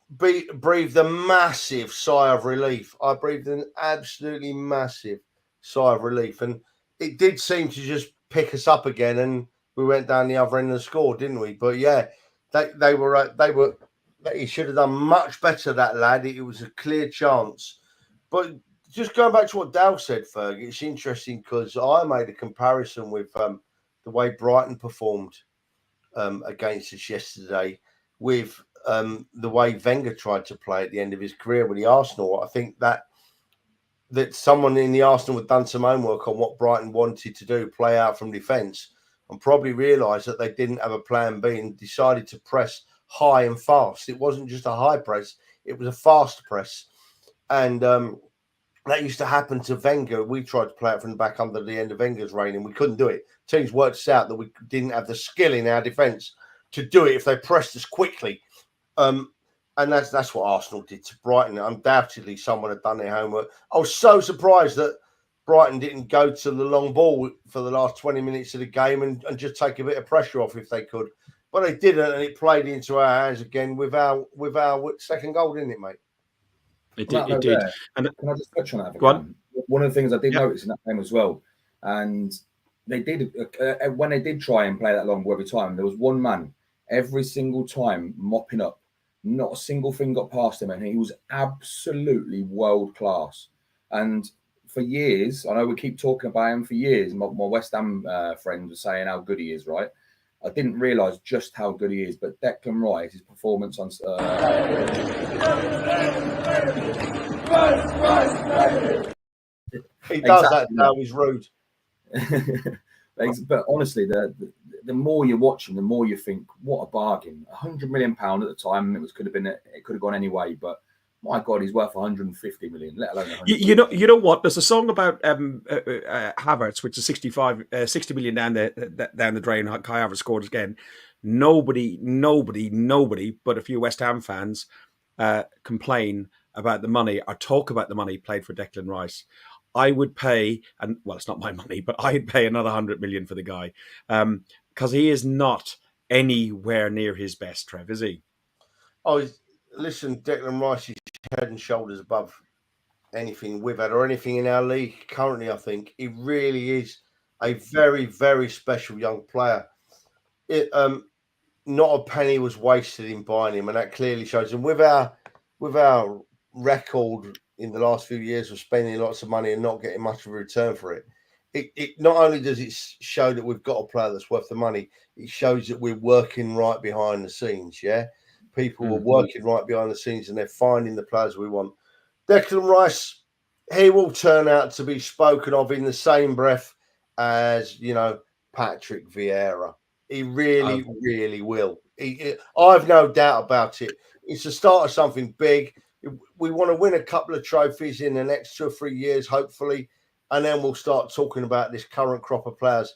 Breathed a massive sigh of relief. I breathed an absolutely massive sigh of relief, and it did seem to just pick us up again, and we went down the other end of the score, didn't we? But yeah, they were. He should have done much better, that lad. It was a clear chance. But just going back to what Dal said, Ferg, it's interesting because I made a comparison with the way Brighton performed against us yesterday with the way Wenger tried to play at the end of his career with the Arsenal. I think that someone in the Arsenal had done some homework on what Brighton wanted to do, play out from defence, and probably realised that they didn't have a plan B and decided to press high and fast. It wasn't just a high press, it was a fast press. And that used to happen to Wenger. We tried to play it from the back under the end of Wenger's reign, and we couldn't do it. Teams worked us out that we didn't have the skill in our defence to do it if they pressed us quickly. And that's what Arsenal did to Brighton. Undoubtedly, someone had done their homework. I was so surprised that Brighton didn't go to the long ball for the last 20 minutes of the game and just take a bit of pressure off if they could. But they didn't, and it played into our hands again with our second goal, didn't it, mate? It did. And can I just touch on that? Go on. One of the things I did notice in that game as well, and they did when they did try and play that long ball every time, there was one man every single time mopping up. Not a single thing got past him, and he was absolutely world class. And for years, I know we keep talking about him for years. My West Ham friend was saying how good he is, right? I didn't realise just how good he is, but Declan Rice, his performance on he does that now. He's rude. But honestly, the more you watch him, the more you think, what a bargain! £100 million at the time, it could have gone anyway. But my God, he's worth 150 million, let alone 100 you know what? There's a song about Havertz, which is 60 million down the drain. Kai Havertz scored again. Nobody, but a few West Ham fans complain about the money or talk about the money played for Declan Rice. I would pay, and well, it's not my money, but I'd pay another 100 million for the guy because he is not anywhere near his best. Trev, is he? Oh, listen, Declan Rice is head and shoulders above anything we've had or anything in our league currently. I think he really is a very, very special young player. Not a penny was wasted in buying him, and that clearly shows. And with our record in the last few years of spending lots of money and not getting much of a return for it, it not only does it show that we've got a player that's worth the money, it shows that we're working right behind the scenes. Yeah, people are working right behind the scenes and they're finding the players we want. Declan Rice, he will turn out to be spoken of in the same breath as Patrick Vieira. He really, really will. I've no doubt about it. It's the start of something big. We want to win a couple of trophies in the next 2 or 3 years, hopefully, and then we'll start talking about this current crop of players.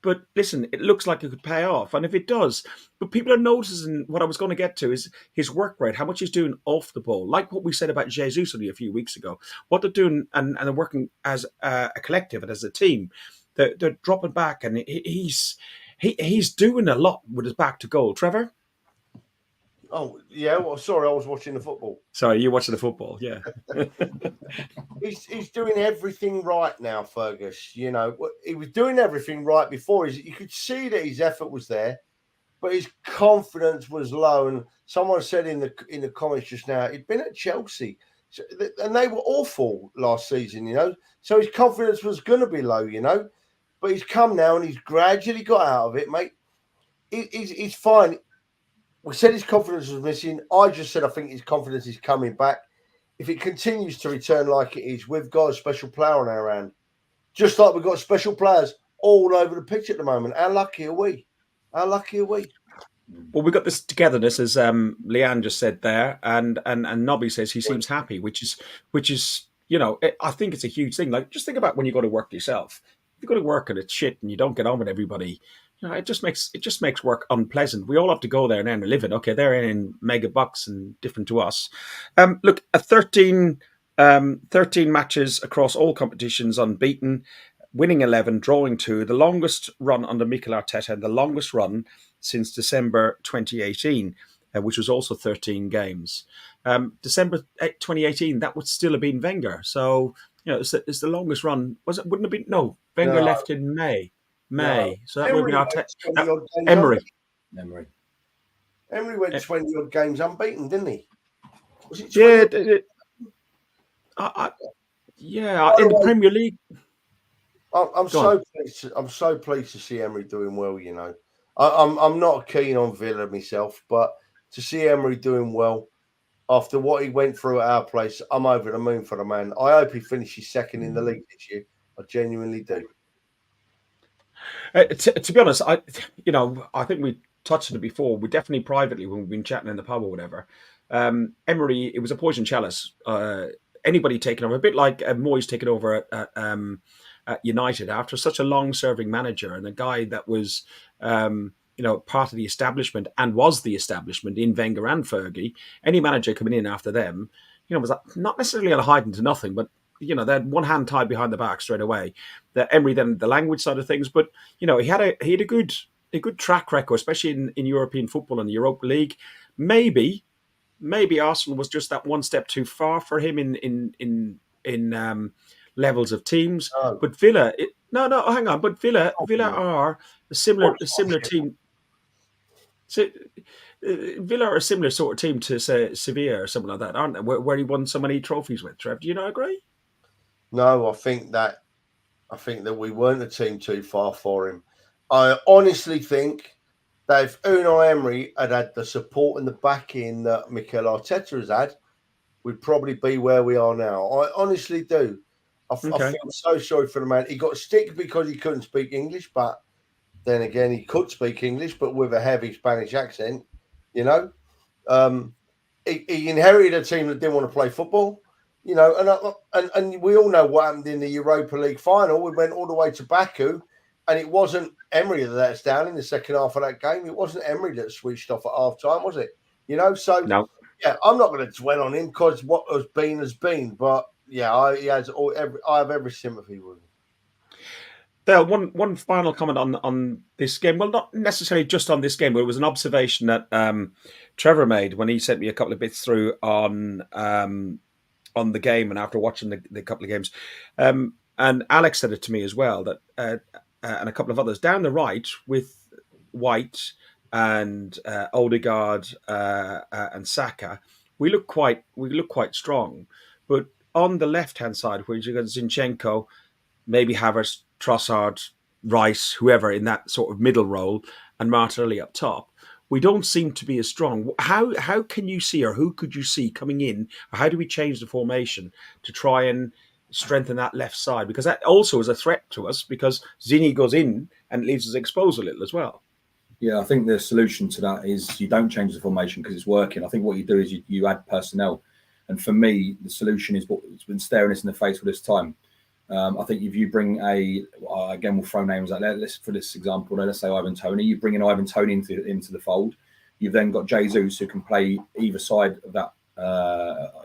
But listen, it looks like it could pay off. And if it does, but people are noticing what I was going to get to is his work rate, how much he's doing off the ball. Like what we said about Jesus only a few weeks ago. What they're doing and they're working as a collective and as a team. They're dropping back and he's doing a lot with his back to goal. Trevor? Oh, yeah. Well, sorry, I was watching the football. Sorry, you're watching the football, yeah. He's doing everything right now, Fergus. You know, he was doing everything right before. You could see that his effort was there, but his confidence was low. And someone said in the comments just now, he'd been at Chelsea, and they were awful last season. You know, so his confidence was going to be low. You know, but he's come now and he's gradually got out of it, mate. He's fine. We said his confidence was missing. I just said I think his confidence is coming back. If it continues to return like it is, we've got a special player on our hand. Just like we've got special players all over the pitch at the moment. How lucky are we? How lucky are we? Well, we've got this togetherness, as Leanne just said there, and Nobby says he seems happy, which is you know, I think it's a huge thing. Like, just think about when you go to work yourself. If you go to work and it's shit and you don't get on with everybody, you know, it just makes work unpleasant. We all have to go there and earn a living. Okay, they're earning mega bucks and different to us. Look, 13 matches across all competitions unbeaten, winning 11, drawing 2, the longest run under Mikel Arteta and the longest run since December 2018, which was also 13 games. December 2018, that would still have been Wenger. So, you know, it's the longest run. Wouldn't have been? No, Wenger left in May. No. So that would have been Emery. Emery went 20 odd games unbeaten, didn't he? Was it 20? Yeah. In the Premier League. I'm so pleased to see Emery doing well. You know, I'm not keen on Villa myself, but to see Emery doing well after what he went through at our place, I'm over the moon for the man. I hope he finishes second in the league this year. I genuinely do. To be honest, I think we touched on it before. We definitely privately, when we've been chatting in the pub or whatever, Emery, it was a poison chalice. Anybody taking over, a bit like Moyes taking over at United after such a long-serving manager and a guy that was, part of the establishment and was the establishment in Wenger and Fergie. Any manager coming in after them, was not necessarily on a hiding to nothing, but they had one hand tied behind the back straight away. The Emery, then the language side of things, but he had a good track record, especially in European football and the Europa League. Maybe Arsenal was just that one step too far for him in levels of teams. Oh. But Villa, hang on. But Villa are a similar team. So, Villa are a similar sort of team to, say, Sevilla or something like that, aren't they? Where he won so many trophies with. Trev, do you not agree? No, I think that we weren't a team too far for him. I honestly think that if Unai Emery had the support and the backing that Mikel Arteta has had, we'd probably be where we are now. I honestly do. I feel so sorry for the man. He got stick because he couldn't speak English, but then again, he could speak English, but with a heavy Spanish accent. He inherited a team that didn't want to play football. And we all know what happened in the Europa League final. We went all the way to Baku, and it wasn't Emery that let us down in the second half of that game. It wasn't Emery that switched off at half time, was it? So no. Yeah, I'm not going to dwell on him because what has been. But yeah, I have every sympathy with him. Dale, one final comment on this game. Well, not necessarily just on this game, but it was an observation that Trevor made when he sent me a couple of bits through on the game and after watching the couple of games. And Alex said it to me as well, that and a couple of others down the right with White and Odegaard and Saka, we look quite strong. But on the left hand side, where you got Zinchenko, maybe Havertz, Trossard, Rice, whoever in that sort of middle role, and Martinelli up top, we don't seem to be as strong. How can you see, or who could you see coming in, or how do we change the formation to try and strengthen that left side? Because that also is a threat to us, because Zini goes in and leaves us exposed a little as well. Yeah, I think the solution to that is you don't change the formation because it's working. I think what you do is you add personnel. And for me, the solution is what's been staring us in the face all this time. I think if you bring again, we'll throw names out there. For this example, let's say Ivan Toney. You bring in Ivan Toney into the fold. You've then got Jesus who can play either side of that,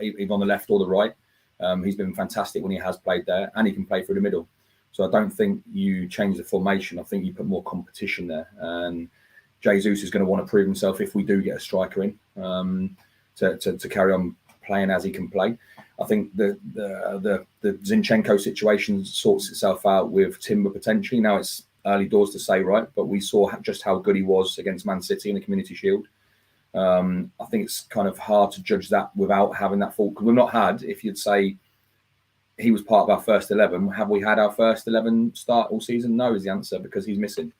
either on the left or the right. He's been fantastic when he has played there, and he can play through the middle. So I don't think you change the formation. I think you put more competition there. And Jesus is going to want to prove himself if we do get a striker in to carry on playing as he can play. I think the Zinchenko situation sorts itself out with Timber potentially. Now it's early doors to say, right? But we saw just how good he was against Man City in the Community Shield. I think it's kind of hard to judge that without having that fault. Because we've not had, if you'd say he was part of our first 11, have we had our first 11 start all season? No is the answer, because he's missing.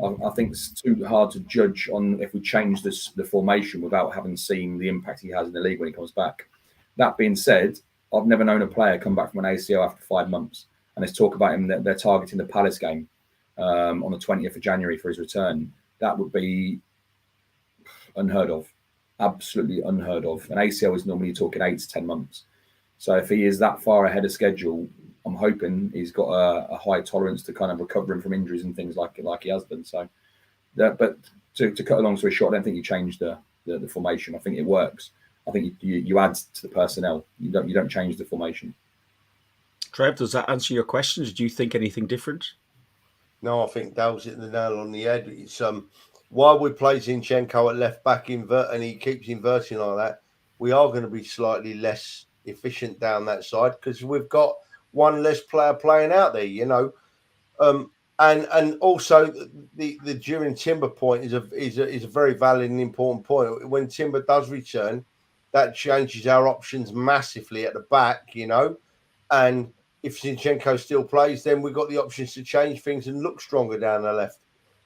I think it's too hard to judge on if we change the formation without having seen the impact he has in the league when he comes back. That being said, I've never known a player come back from an ACL after 5 months. And there's talk about him that they're targeting the Palace game on the 20th of January for his return. That would be unheard of. Absolutely unheard of. An ACL is normally talking 8 to 10 months. So if he is that far ahead of schedule, I'm hoping he's got a high tolerance to kind of recovering from injuries and things like he has done. So, but to cut a long story short, I don't think you change the formation. I think it works. I think you add to the personnel. You don't change the formation. Trev, does that answer your questions? Do you think anything different? No, I think Dale's hitting the nail on the head. It's while we play Zinchenko at left back and he keeps inverting like that, we are going to be slightly less efficient down that side because we've got one less player playing out there, you know. And also the during Timber point is a very valid and important point. When Timber does return, that changes our options massively at the back, you know. And if Zinchenko still plays, then we've got the options to change things and look stronger down the left.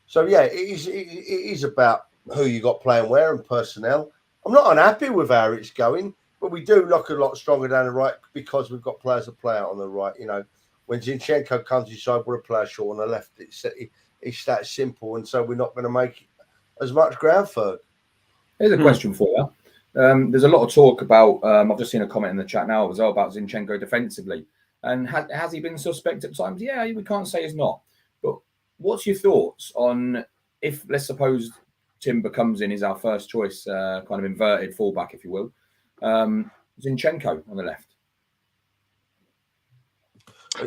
So yeah, it is about who you got playing where and personnel. I'm not unhappy with how it's going, but we do look a lot stronger down the right because we've got players that play out on the right. You know, when Zinchenko comes inside, we're a player short on the left. It's that simple, and so we're not going to make as much ground for. Here's a question for you. There's a lot of talk about. I've just seen a comment in the chat now as well about Zinchenko defensively, and has he been suspect at times? Yeah, we can't say he's not. But what's your thoughts on if, let's suppose, Timber comes in, is our first choice, kind of inverted fullback, if you will. Zinchenko on the left.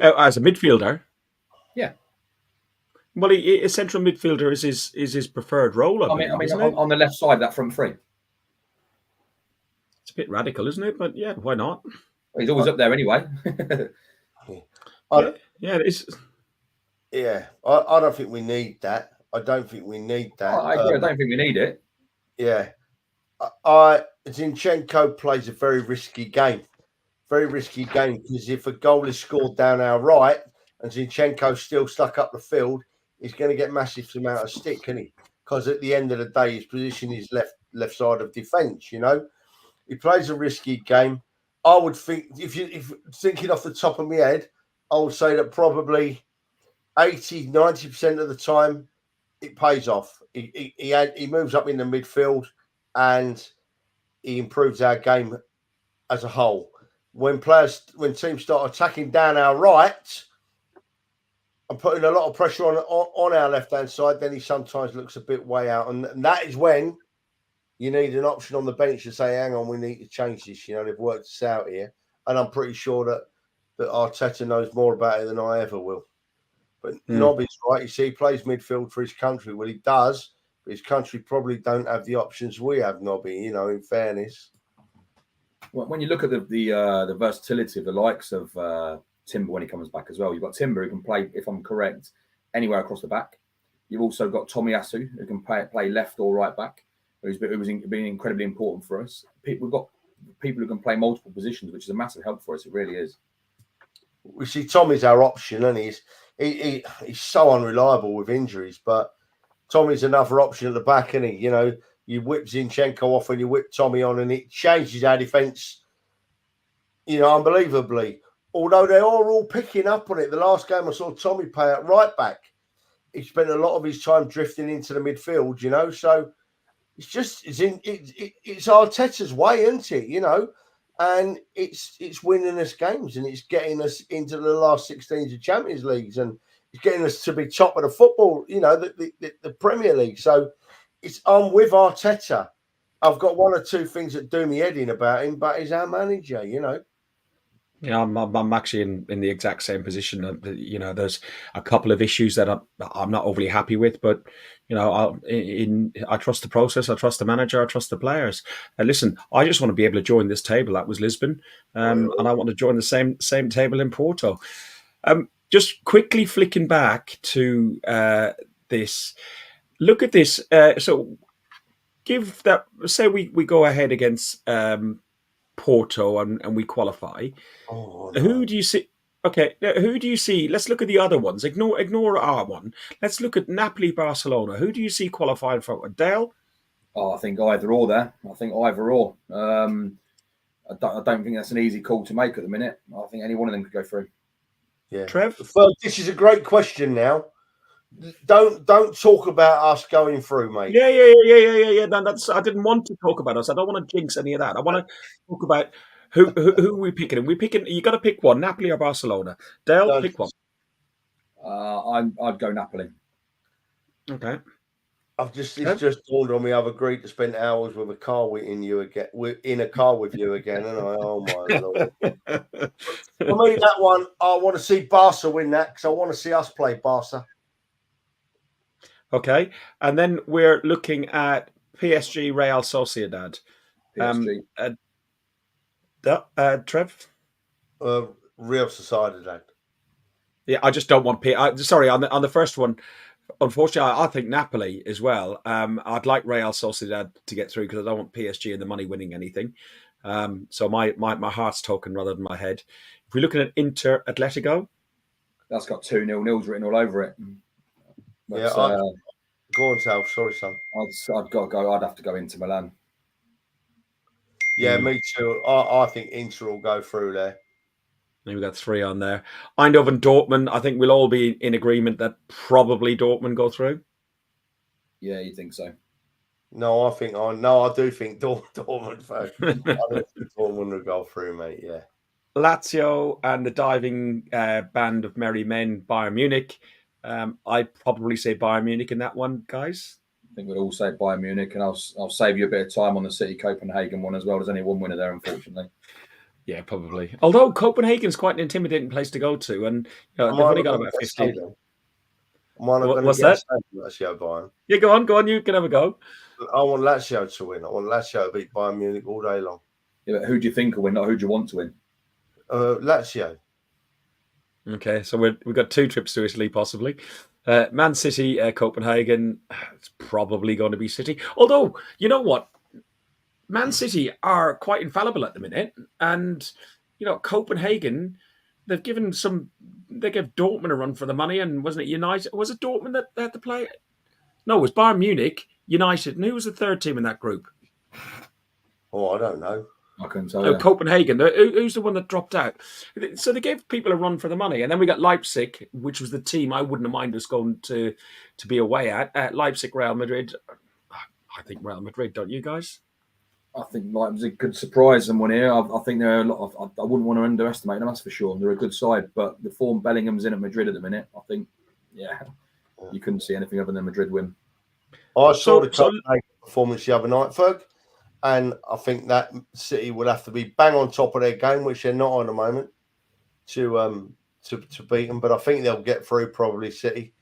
As a midfielder? Yeah. Well, a central midfielder is his preferred role. I mean, on the left side, that front three. It's a bit radical, isn't it? But yeah, why not? Well, he's always up there anyway. Yeah, it is. Yeah, I don't think we need that. I don't think we need that. I agree. I don't think we need it. Yeah. Zinchenko plays a very risky game. Very risky game because if a goal is scored down our right and Zinchenko's still stuck up the field, he's going to get massive amount of stick, isn't he? Because at the end of the day, his position is left side of defence, you know. He plays a risky game. I would think, if thinking off the top of my head, I would say that probably 80-90% of the time it pays off. He moves up in the midfield and he improves our game as a whole. When teams start attacking down our right and putting a lot of pressure on our left-hand side, then he sometimes looks a bit way out. And that is when you need an option on the bench to say, hang on, we need to change this. You know, they've worked this out here. And I'm pretty sure that Arteta knows more about it than I ever will. But Nobby's right. You see, he plays midfield for his country. Well, he does, but his country probably don't have the options we have, Nobby, you know, in fairness. When you look at the versatility of the likes of Timber when he comes back as well, you've got Timber who can play, if I'm correct, anywhere across the back. You've also got Tomiyasu who can play left or right back, who's been incredibly important for us. We've got people who can play multiple positions, which is a massive help for us. It really is. We see Tommy's our option, and he's so unreliable with injuries, but Tommy's another option at the back, isn't he? You know, you whip Zinchenko off and you whip Tommy on, and it changes our defence, you know, unbelievably. Although they are all picking up on it. The last game I saw Tommy play at right back. He spent a lot of his time drifting into the midfield, you know. So it's Arteta's way, isn't it? You know, and it's winning us games, and it's getting us into the last 16s of Champions Leagues, and it's getting us to be top of the football, the Premier League. So I'm with Arteta. I've got one or two things that do me head in about him, but he's our manager, Yeah, I'm actually in the exact same position. There's a couple of issues that I'm not overly happy with, but I trust the process, I trust the manager, I trust the players. Listen, I just want to be able to join this table. That was Lisbon, and I want to join the same table in Porto. Just quickly flicking back to this. Look at this. So give that. Say we go ahead against Porto and we qualify. Oh, no. Who do you see? Okay, who do you see? Let's look at the other ones. Ignore our one. Let's look at Napoli, Barcelona. Who do you see qualifying for? Dale? Oh, I think either or there. I think either or. I don't think that's an easy call to make at the minute. I think any one of them could go through. Yeah. Trev? Well, this is a great question now. Don't talk about us going through, mate. Yeah. No, I didn't want to talk about us. I don't want to jinx any of that. I want to talk about who are we picking. And we picking. You got to pick one: Napoli or Barcelona. Dale, No, pick one. I'd go Napoli. Okay. It's just dawned on me. I've agreed to spend hours with a car in a car with you again, and oh my lord! For me, that one, I want to see Barca win that because I want to see us play Barca. Okay, and then we're looking at PSG, Real Sociedad. PSG. Trev? Real Sociedad. Yeah, I just don't want sorry, on the first one, unfortunately, I think Napoli as well. I'd like Real Sociedad to get through because I don't want PSG and the money winning anything. So my heart's talking rather than my head. If we're looking at Inter Atletico, that's got 2-0 written all over it. But, yeah, go on, Sal. Sorry, son. I'd got to go. I'd have to go into Milan. Yeah, me too. I think Inter will go through there. We've got 3 on there. Eindhoven, Dortmund. I think we'll all be in agreement that probably Dortmund go through. Yeah, you think so? No, I do think Dortmund. I don't think Dortmund will go through, mate. Yeah. Lazio and the diving band of merry men, Bayern Munich. I'd probably say Bayern Munich in that one, guys. I think we'd all say Bayern Munich, and I'll save you a bit of time on the City Copenhagen one as well. There's only one winner there, unfortunately. Yeah, probably. Although Copenhagen's quite an intimidating place to go to, and they've only got about 50. What's that? Lazio, Bayern. Yeah, go on. You can have a go. I want Lazio to win. I want Lazio to beat Bayern Munich all day long. Yeah, but who do you think will win? Not who do you want to win? Lazio. Okay, so we've got 2 trips to Italy, possibly. Man City, Copenhagen. It's probably going to be City. Although, you know what? Man City are quite infallible at the minute. And, Copenhagen, they gave Dortmund a run for the money. And wasn't it United? Was it Dortmund that had to play? No, it was Bayern Munich, United. And who was the third team in that group? Oh, I don't know. I couldn't tell you. Copenhagen. Who's the one that dropped out? So they gave people a run for the money. And then we got Leipzig, which was the team I wouldn't have minded us going to be away at. Leipzig, Real Madrid. I think Real Madrid, don't you guys? I think Leipzig could surprise someone here. I think there are a lot of. I wouldn't want to underestimate them, that's for sure. They're a good side, but the form Bellingham's in at Madrid at the minute, I think, you couldn't see anything other than Madrid win. I saw the Copenhagen performance the other night, Ferg, and I think that City will have to be bang on top of their game, which they're not at the moment, to beat them. But I think they'll get through, probably City.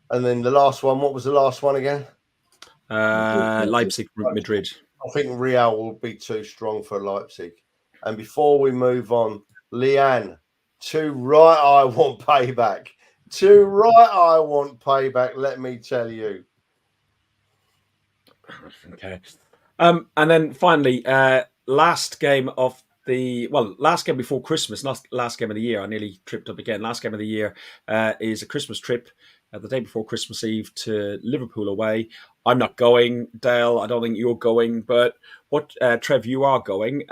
And then the last one, what was the last one again? Leipzig, Madrid. I think Real will be too strong for Leipzig. And before we move on, Leanne, to right, I want payback. To right, I want payback. Let me tell you. Okay. And then finally, last game before Christmas, not last game of the year. I nearly tripped up again. Last game of the year is a Christmas trip the day before Christmas Eve to Liverpool away. I'm not going, Dale. I don't think you're going, but Trev, you are going.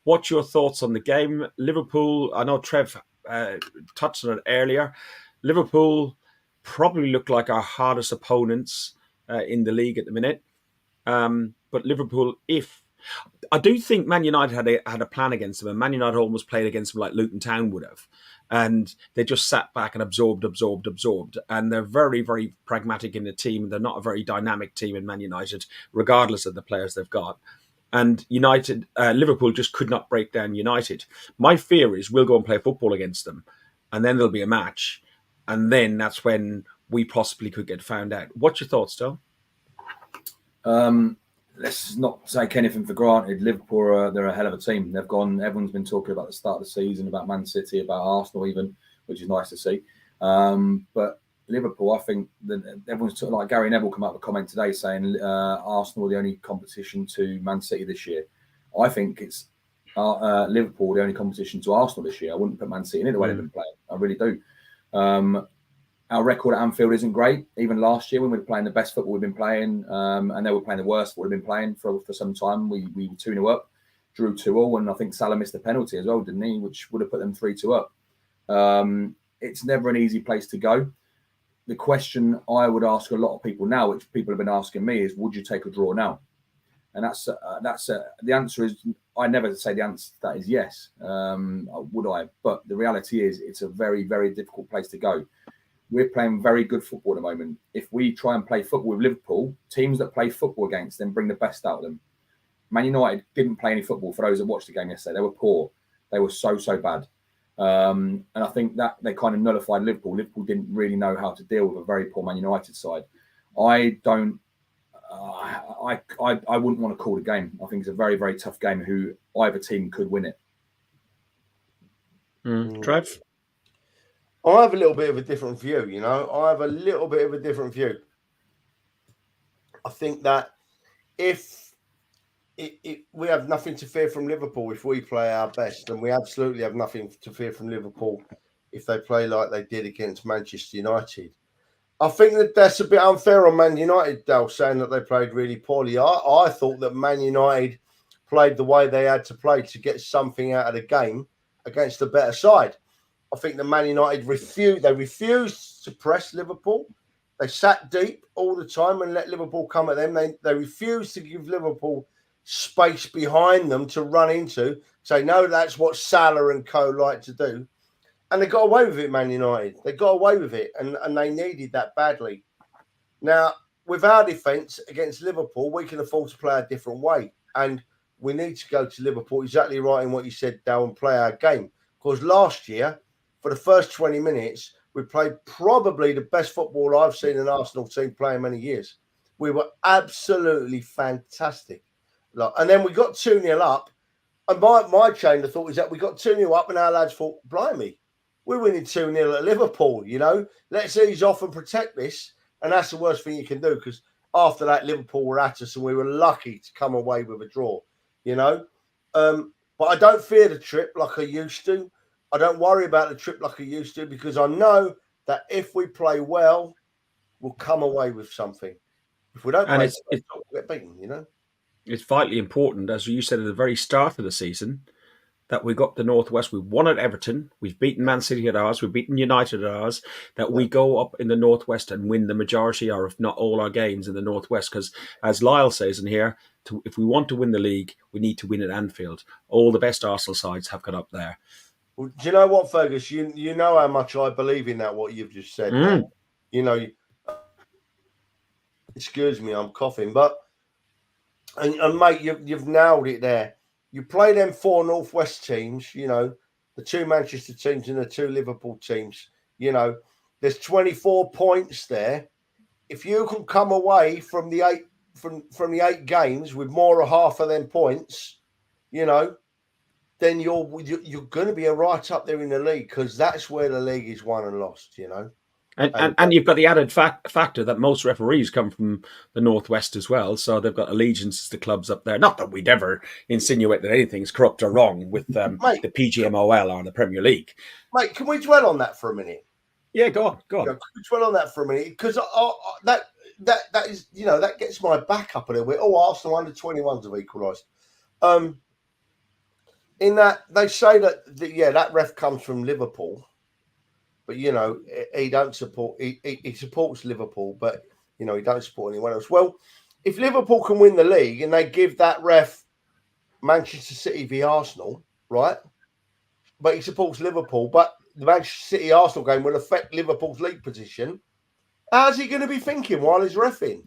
What's your thoughts on the game? Liverpool, I know Trev touched on it earlier. Liverpool probably look like our hardest opponents in the league at the minute. But Liverpool, if I do think Man United had a plan against them, and Man United almost played against them like Luton Town would have. And they just sat back and absorbed. And they're very, very pragmatic in the team. They're not a very dynamic team in Man United, regardless of the players they've got. And Liverpool just could not break down United. My fear is we'll go and play football against them, and then there'll be a match, and then that's when we possibly could get found out. What's your thoughts, Del? Let's not take anything for granted. Liverpool, they're a hell of a team. They've gone. Everyone's been talking about the start of the season, about Man City, about Arsenal, even, which is nice to see. But Liverpool, I think everyone's talking, like Gary Neville come up with a comment today saying Arsenal are the only competition to Man City this year. I think it's Liverpool the only competition to Arsenal this year. I wouldn't put Man City in it the way they've been playing. I really do. Our record at Anfield isn't great. Even last year when we were playing the best football we've been playing, and they were playing the worst football we've been playing for some time, we were 2-0 up, drew 2-2, and I think Salah missed a penalty as well, didn't he? Which would have put them 3-2 up. It's never an easy place to go. The question I would ask a lot of people now, which people have been asking me, is would you take a draw now? And that's the answer is, I never say the answer to that is yes. Would I? But the reality is it's a very, very difficult place to go. We're playing very good football at the moment. If we try and play football with Liverpool, teams that play football against them bring the best out of them. Man United didn't play any football for those that watched the game yesterday. They were poor. They were so bad. And I think that they kind of nullified Liverpool. Liverpool didn't really know how to deal with a very poor Man United side. I wouldn't want to call the game. I think it's a very, very tough game who either team could win it. Trev? I have a little bit of a different view, you know. I have a little bit of a different view. I think that if we have nothing to fear from Liverpool if we play our best, and we absolutely have nothing to fear from Liverpool if they play like they did against Manchester United. I think that that's a bit unfair on Man United, Dale, saying that they played really poorly. I thought that Man United played the way they had to play to get something out of the game against a better side. I think the Man United refused to press Liverpool. They sat deep all the time and let Liverpool come at them. They refused to give Liverpool space behind them to run into. Say, no, that's what Salah and co like to do. And they got away with it, Man United. They got away with it, and they needed that badly. Now, with our defence against Liverpool, we can afford to play a different way. And we need to go to Liverpool, exactly right in what you said, Dale, and play our game. Because last year, for the first 20 minutes, we played probably the best football I've seen an Arsenal team play in many years. We were absolutely fantastic. And then we got 2-0 up. And my chain of thought is that we got 2-0 up and our lads thought, blimey, we're winning 2-0 at Liverpool, you know. Let's ease off and protect this. And that's the worst thing you can do because after that, Liverpool were at us and we were lucky to come away with a draw, you know. But I don't fear the trip like I used to. I don't worry about the trip like I used to because I know that if we play well, we'll come away with something. If we don't play well, we'll get beaten, you know. It's vitally important, as you said at the very start of the season, that we got the Northwest. We won at Everton. We've beaten Man City at ours. We've beaten United at ours. That we go up in the Northwest and win the majority, or if not all, our games in the Northwest. Because as Lyle says in here, if we want to win the league, we need to win at Anfield. All the best Arsenal sides have got up there. Well, do you know what, Fergus? You know how much I believe in that, what you've just said. You know, excuse me, I'm coughing. But, and mate, you've nailed it there. You play them 4 Northwest teams, you know, the 2 Manchester teams and the 2 Liverpool teams. You know, there's 24 points there. If you can come away from the 8 games with more or half of them points, you know, then you're going to be right up there in the league because that's where the league is won and lost, you know. And you've got the added factor that most referees come from the Northwest as well, so they've got allegiances to clubs up there. Not that we'd ever insinuate that anything's corrupt or wrong with the PGMOL or the Premier League. Mate, can we dwell on that for a minute? Yeah, go on. You know, can we dwell on that for a minute? Because that is, you know, that gets my back up a little bit. Oh, Arsenal under 21s have equalised. In that they say that ref comes from Liverpool, but you know he supports Liverpool, but you know he don't support anyone else. Well, if Liverpool can win the league and they give that ref Manchester City v Arsenal, right? But he supports Liverpool. But the Manchester City Arsenal game will affect Liverpool's league position. How's he going to be thinking while he's reffing?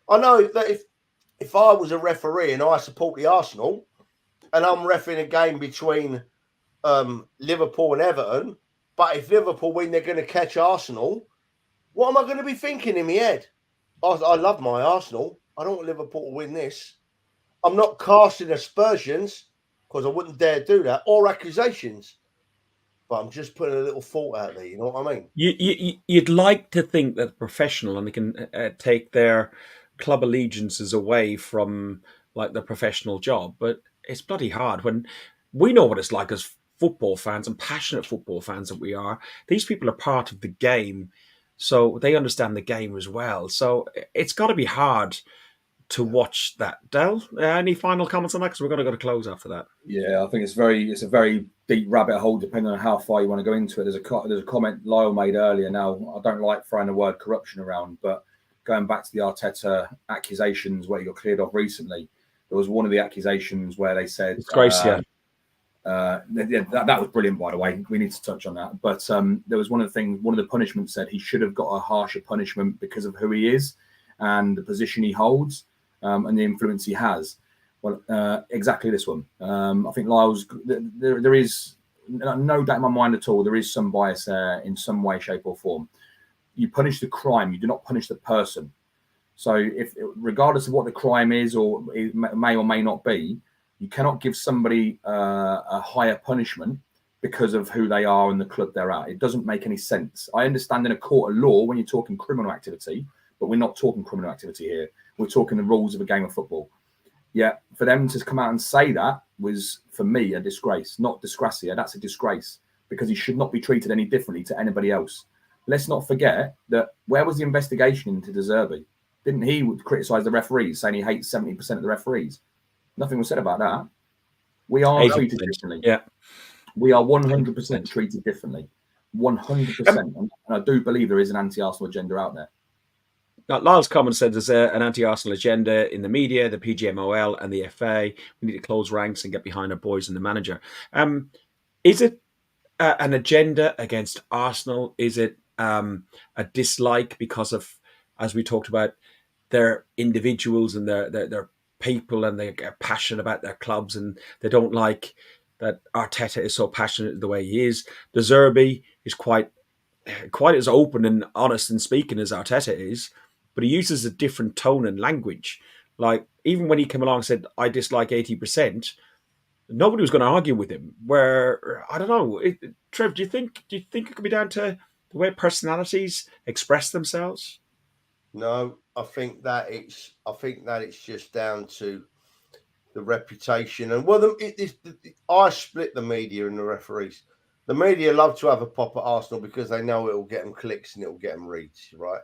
I know that if I was a referee and I support the Arsenal and I'm reffing a game between Liverpool and Everton, but if Liverpool win, they're going to catch Arsenal. What am I going to be thinking in my head? I love my Arsenal. I don't want Liverpool to win this. I'm not casting aspersions because I wouldn't dare do that, or accusations. But I'm just putting a little thought out there. You know what I mean? You'd like to think that professional and they can take their club allegiances away from like the professional job, but it's bloody hard when we know what it's like as football fans and passionate football fans that we are. These people are part of the game, so they understand the game as well. So it's got to be hard to watch that. Del, any final comments on that? Because we're going to go to close after that. Yeah, I think it's a very deep rabbit hole depending on how far you want to go into it. There's a comment Lyle made earlier. Now, I don't like throwing the word corruption around, but going back to the Arteta accusations where he got cleared off recently, there was one of the accusations where they said Desgracia. That was brilliant, by the way. We need to touch on that. But there was one of the punishments said he should have got a harsher punishment because of who he is and the position he holds and the influence he has. Well, exactly this one. I think Lyle's. There is no doubt in my mind at all. There is some bias there in some way, shape, or form. You punish the crime. You do not punish the person. So, if regardless of what the crime is, or it may or may not be, you cannot give somebody a higher punishment because of who they are and the club they're at. It doesn't make any sense. I understand in a court of law when you're talking criminal activity, but we're not talking criminal activity here. We're talking the rules of a game of football. Yeah, for them to come out and say that was, for me, a disgrace. Not Desgracia. That's a disgrace because he should not be treated any differently to anybody else. Let's not forget that where was the investigation into De Zerbi? Didn't he criticise the referees, saying he hates 70% of the referees? Nothing was said about that. We are treated differently. Yeah. We are 100% treated differently. 100%. And I do believe there is an anti-Arsenal agenda out there. Now, Lyle's comment said there's an anti-Arsenal agenda in the media, the PGMOL and the FA. We need to close ranks and get behind our boys and the manager. Is it an agenda against Arsenal? Is it a dislike because of, as we talked about, their individuals and their people, and they're passionate about their clubs, and they don't like that Arteta is so passionate the way he is? De Zerbi is quite as open and honest and speaking as Arteta is, but he uses a different tone and language. Like, even when he came along and said, I dislike 80%, nobody was going to argue with him. Where, I don't know, Trev, do you think it could be down to the way personalities express themselves? No, I think that it's just down to the reputation. And well, I split the media and the referees. The media love to have a pop at Arsenal because they know it will get them clicks and it will get them reads, right?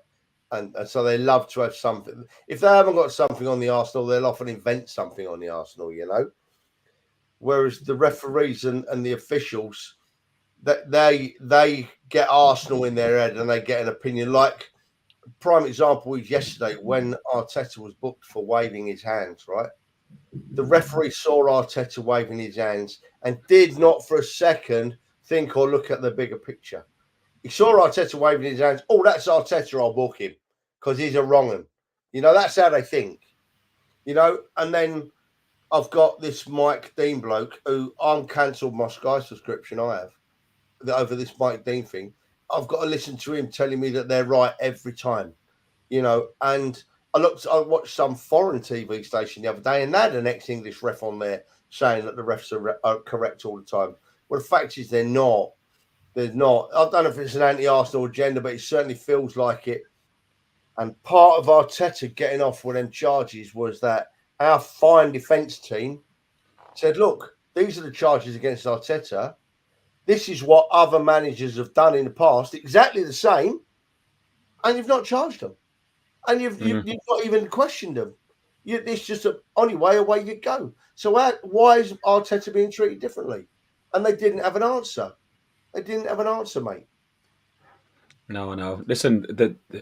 And so they love to have something. If they haven't got something on the Arsenal, they'll often invent something on the Arsenal, you know. Whereas the referees and the officials, that they get Arsenal in their head and they get an opinion. Like, prime example is yesterday when Arteta was booked for waving his hands, right? The referee saw Arteta waving his hands and did not for a second think or look at the bigger picture. He saw Arteta waving his hands. Oh, that's Arteta, I'll book him because he's a wrong un. You know, that's how they think. You know, and then I've got this Mike Dean bloke who I'm cancelled my Sky subscription. I have over this Mike Dean thing. I've got to listen to him telling me that they're right every time, you know. And I watched some foreign TV station the other day, and they had an ex-English ref on there saying that the refs are correct all the time. Well, the fact is they're not. They're not. I don't know if it's an anti-Arsenal agenda, but it certainly feels like it. And part of Arteta getting off with them charges was that our fine defence team said, look, these are the charges against Arteta. This is what other managers have done in the past, exactly the same, and you've not charged them. And you've not even questioned them. It's just anyway, away you go. So why is Arteta being treated differently? And they didn't have an answer. They didn't have an answer, mate. No. Listen,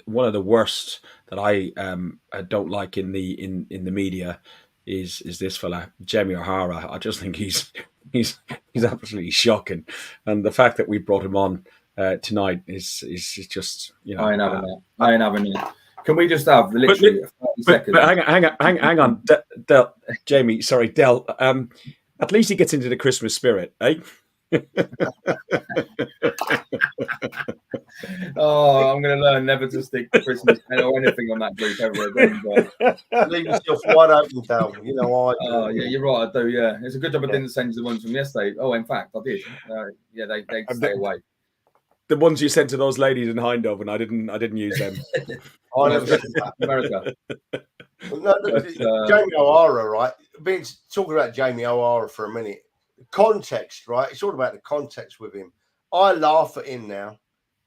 one of the worst that I don't like in the media is this fella, Jamie O'Hara. I just think he's absolutely shocking. And the fact that we brought him on tonight is just, you know. I ain't having that. I ain't having it. Can we just have literally 30 seconds? But hang on. Jamie, sorry, Del. At least he gets into the Christmas spirit, eh? Oh, I'm going to learn never to stick Christmas or anything on that group ever again. But... Leave yourself wide open, Dal. You know, Oh, yeah, you're right. I do, yeah. It's a good job I didn't send you the ones from yesterday. Oh, in fact, I did. Yeah, they stay away. The ones you sent to those ladies in Eindhoven, I didn't use them. I never America. No, Jamie O'Hara, right? Talking about Jamie O'Hara for a minute. Context, right? It's all about the context with him. I laugh at him now.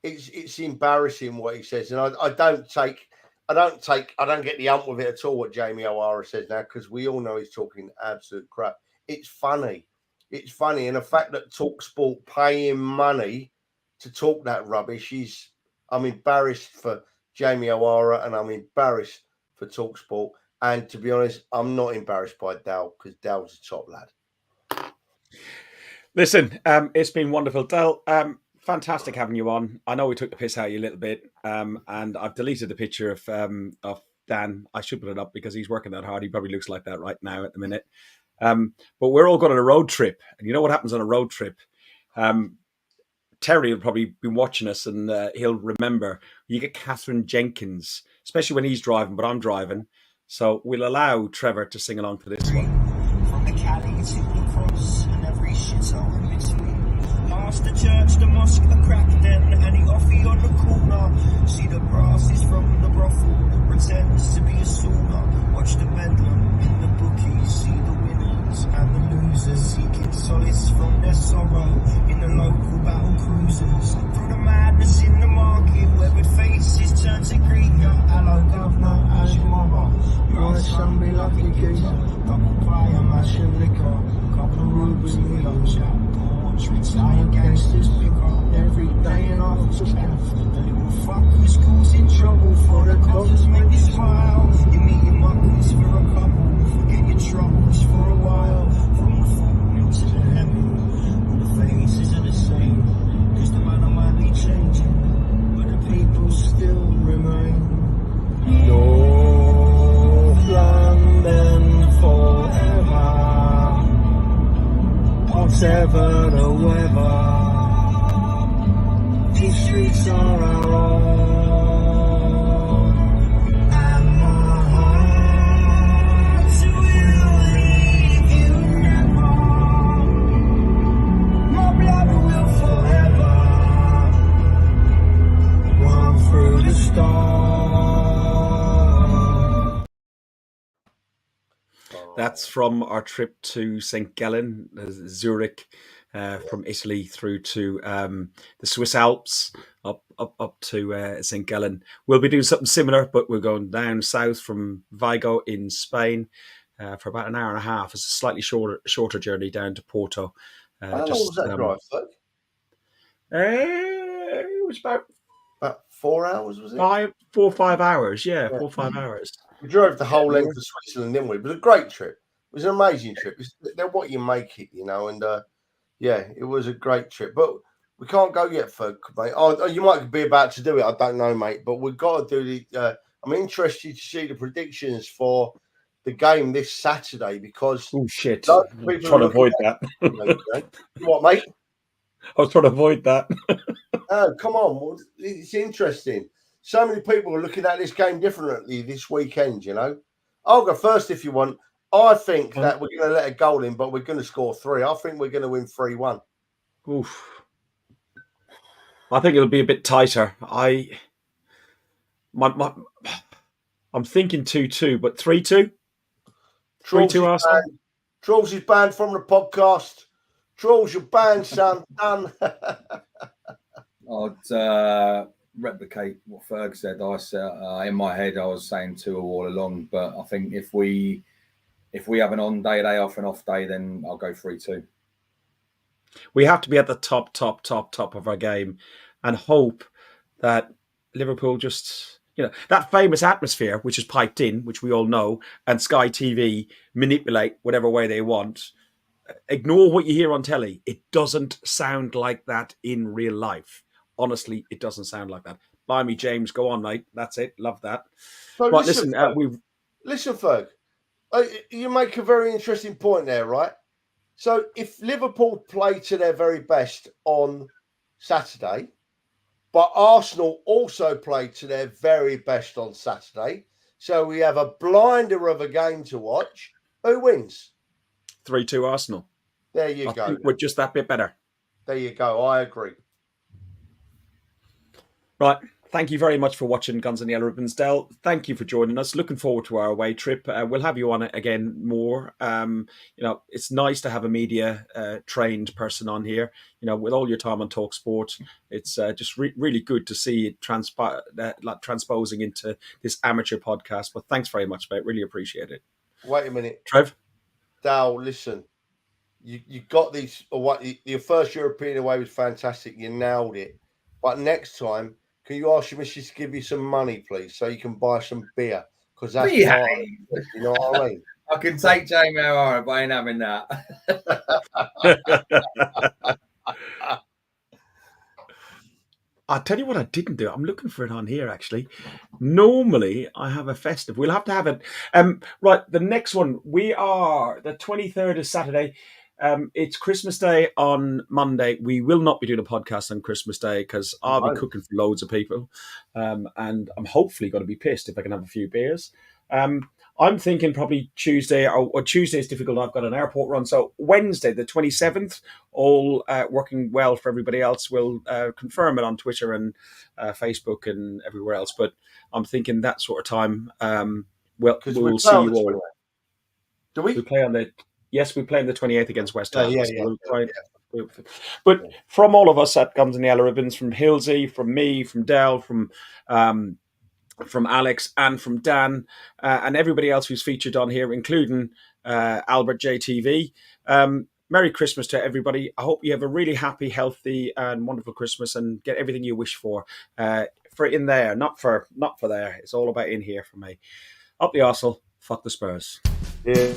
It's embarrassing what he says, and I don't get the ump with it at all. What Jamie O'Hara says now, because we all know he's talking absolute crap. It's funny, and the fact that TalkSport pay him money to talk that rubbish I'm embarrassed for Jamie O'Hara, and I'm embarrassed for TalkSport. And to be honest, I'm not embarrassed by Dal, because Dal's a top lad. Listen, it's been wonderful, Dal. Fantastic having you on. I know we took the piss out of you a little bit, and I've deleted the picture of Dan. I should put it up because he's working that hard. He probably looks like that right now at the minute. But we're all going on a road trip, and you know what happens on a road trip? Terry will probably be watching us, and he'll remember. You get Catherine Jenkins, especially when he's driving, but I'm driving. So we'll allow Trevor to sing along to this one. From the Cali to the cross and every shithole in between. Past the church, the mosque, the crack den, and the offie on the corner. See the brasses from the brothel that pretends to be a sauna. Watch the bedlam in the bookies, see the winners and the losers seeking solace from their sorrow in the local battle cruisers. Through the madness in the market, where with faces turn to greet ya. Hello, governor, how's your mama? Your son be lucky geezer. Double pie and mashing liquor. Couple of rubies in the old chat. Retired gangsters pick up every day and after scaff. The little fuckers causing trouble for the causes make you smile. You meet your muckers for a couple, forget your troubles for a while. From the fall to the heaven, all the faces are the same. Cause the man might be changing, but the people still remain. North London forever. Whatever the weather, these streets are our own, and my heart will leave you never. My blood will forever run through the storm. That's from our trip to St. Gallen, Zurich, from Italy through to the Swiss Alps, up to St. Gallen. We'll be doing something similar, but we're going down south from Vigo in Spain for about an hour and a half. It's a slightly shorter journey down to Porto. How long was that drive, though? It was about 4 hours, was it? 4 or 5 hours. Yeah, 4 or 5 hours. We drove the whole length of Switzerland, didn't we? It was a great trip. It was an amazing trip. They're what you make it, you know. And it was a great trip. But we can't go yet, Ferg, mate. Oh, you might be about to do it. I don't know, mate. But we've got to do the. I'm interested to see the predictions for the game this Saturday because. Oh shit! I'm trying to avoid that. What, mate? I was trying to avoid that. Oh, come on! It's interesting. So many people are looking at this game differently this weekend, you know. I'll go first if you want. I think that we're going to let a goal in, but we're going to score 3. I think we're going to win 3-1. Oof. I think it'll be a bit tighter. I'm thinking 2-2, but 3-2? 3-2 Arsenal? Trolls is banned from the podcast. Trolls, you're banned, son. Done. I'd replicate what Ferg said. I said in my head I was saying 2 all along, but I think if we have an on day, they off an off day, then I'll go 3-2. We have to be at the top of our game and hope that Liverpool just that famous atmosphere, which is piped in, which we all know, and Sky TV manipulate whatever way they want. Ignore what you hear on telly. It doesn't sound like that in real life. Honestly, it doesn't sound like that. Blimey, James, go on, mate. That's it. Love that. So right, listen, Ferg, you make a very interesting point there, right? So if Liverpool play to their very best on Saturday, but Arsenal also played to their very best on Saturday, so we have a blinder of a game to watch, who wins? 3-2 Arsenal. There you I go. think we're just that bit better. There you go. I agree. Right. Thank you very much for watching Guns and Yellow Ribbons, Del. Thank you for joining us. Looking forward to our away trip. We'll have you on it again more. It's nice to have a media trained person on here. With all your time on Talk Sport, it's just really good to see it transposing into this amateur podcast. But thanks very much, mate. Really appreciate it. Wait a minute, Trev. Dal, listen. You got these. Your first European away was fantastic. You nailed it. But next time, can you ask your missus to give you some money, please, so you can buy some beer? Because that's hard, you know what I mean? I can take Jamie O'Hara, but I ain't having that. I'll tell you what I didn't do. I'm looking for it on here, actually. Normally, I have a festive. We'll have to have it. Right, the next one. We are, the 23rd is Saturday. It's Christmas Day on Monday. We will not be doing a podcast on Christmas Day because I'll be cooking for loads of people. And I'm hopefully going to be pissed if I can have a few beers. I'm thinking probably Tuesday, or Tuesday is difficult. I've got an airport run. So Wednesday, the 27th, all working well for everybody else. We'll confirm it on Twitter and Facebook and everywhere else. But I'm thinking that sort of time, we'll see you all. Do we? We play on the... Yes, we play on the 28th against West Ham. Yeah. But from all of us at Guns and Yellow Ribbons, from Hilsey, from me, from Del, from Alex, and from Dan, and everybody else who's featured on here, including Albert JTV. Merry Christmas to everybody. I hope you have a really happy, healthy, and wonderful Christmas, and get everything you wish for in there, not for there. It's all about in here for me. Up the Arsenal, fuck the Spurs. Yeah.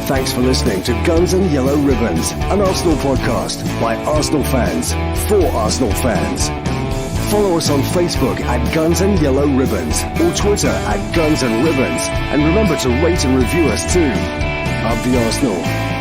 Thanks for listening to Guns and Yellow Ribbons, an Arsenal podcast by Arsenal fans for Arsenal fans. Follow us on Facebook at Guns and Yellow Ribbons or Twitter at Guns and Ribbons. And remember to rate and review us too. Up the Arsenal.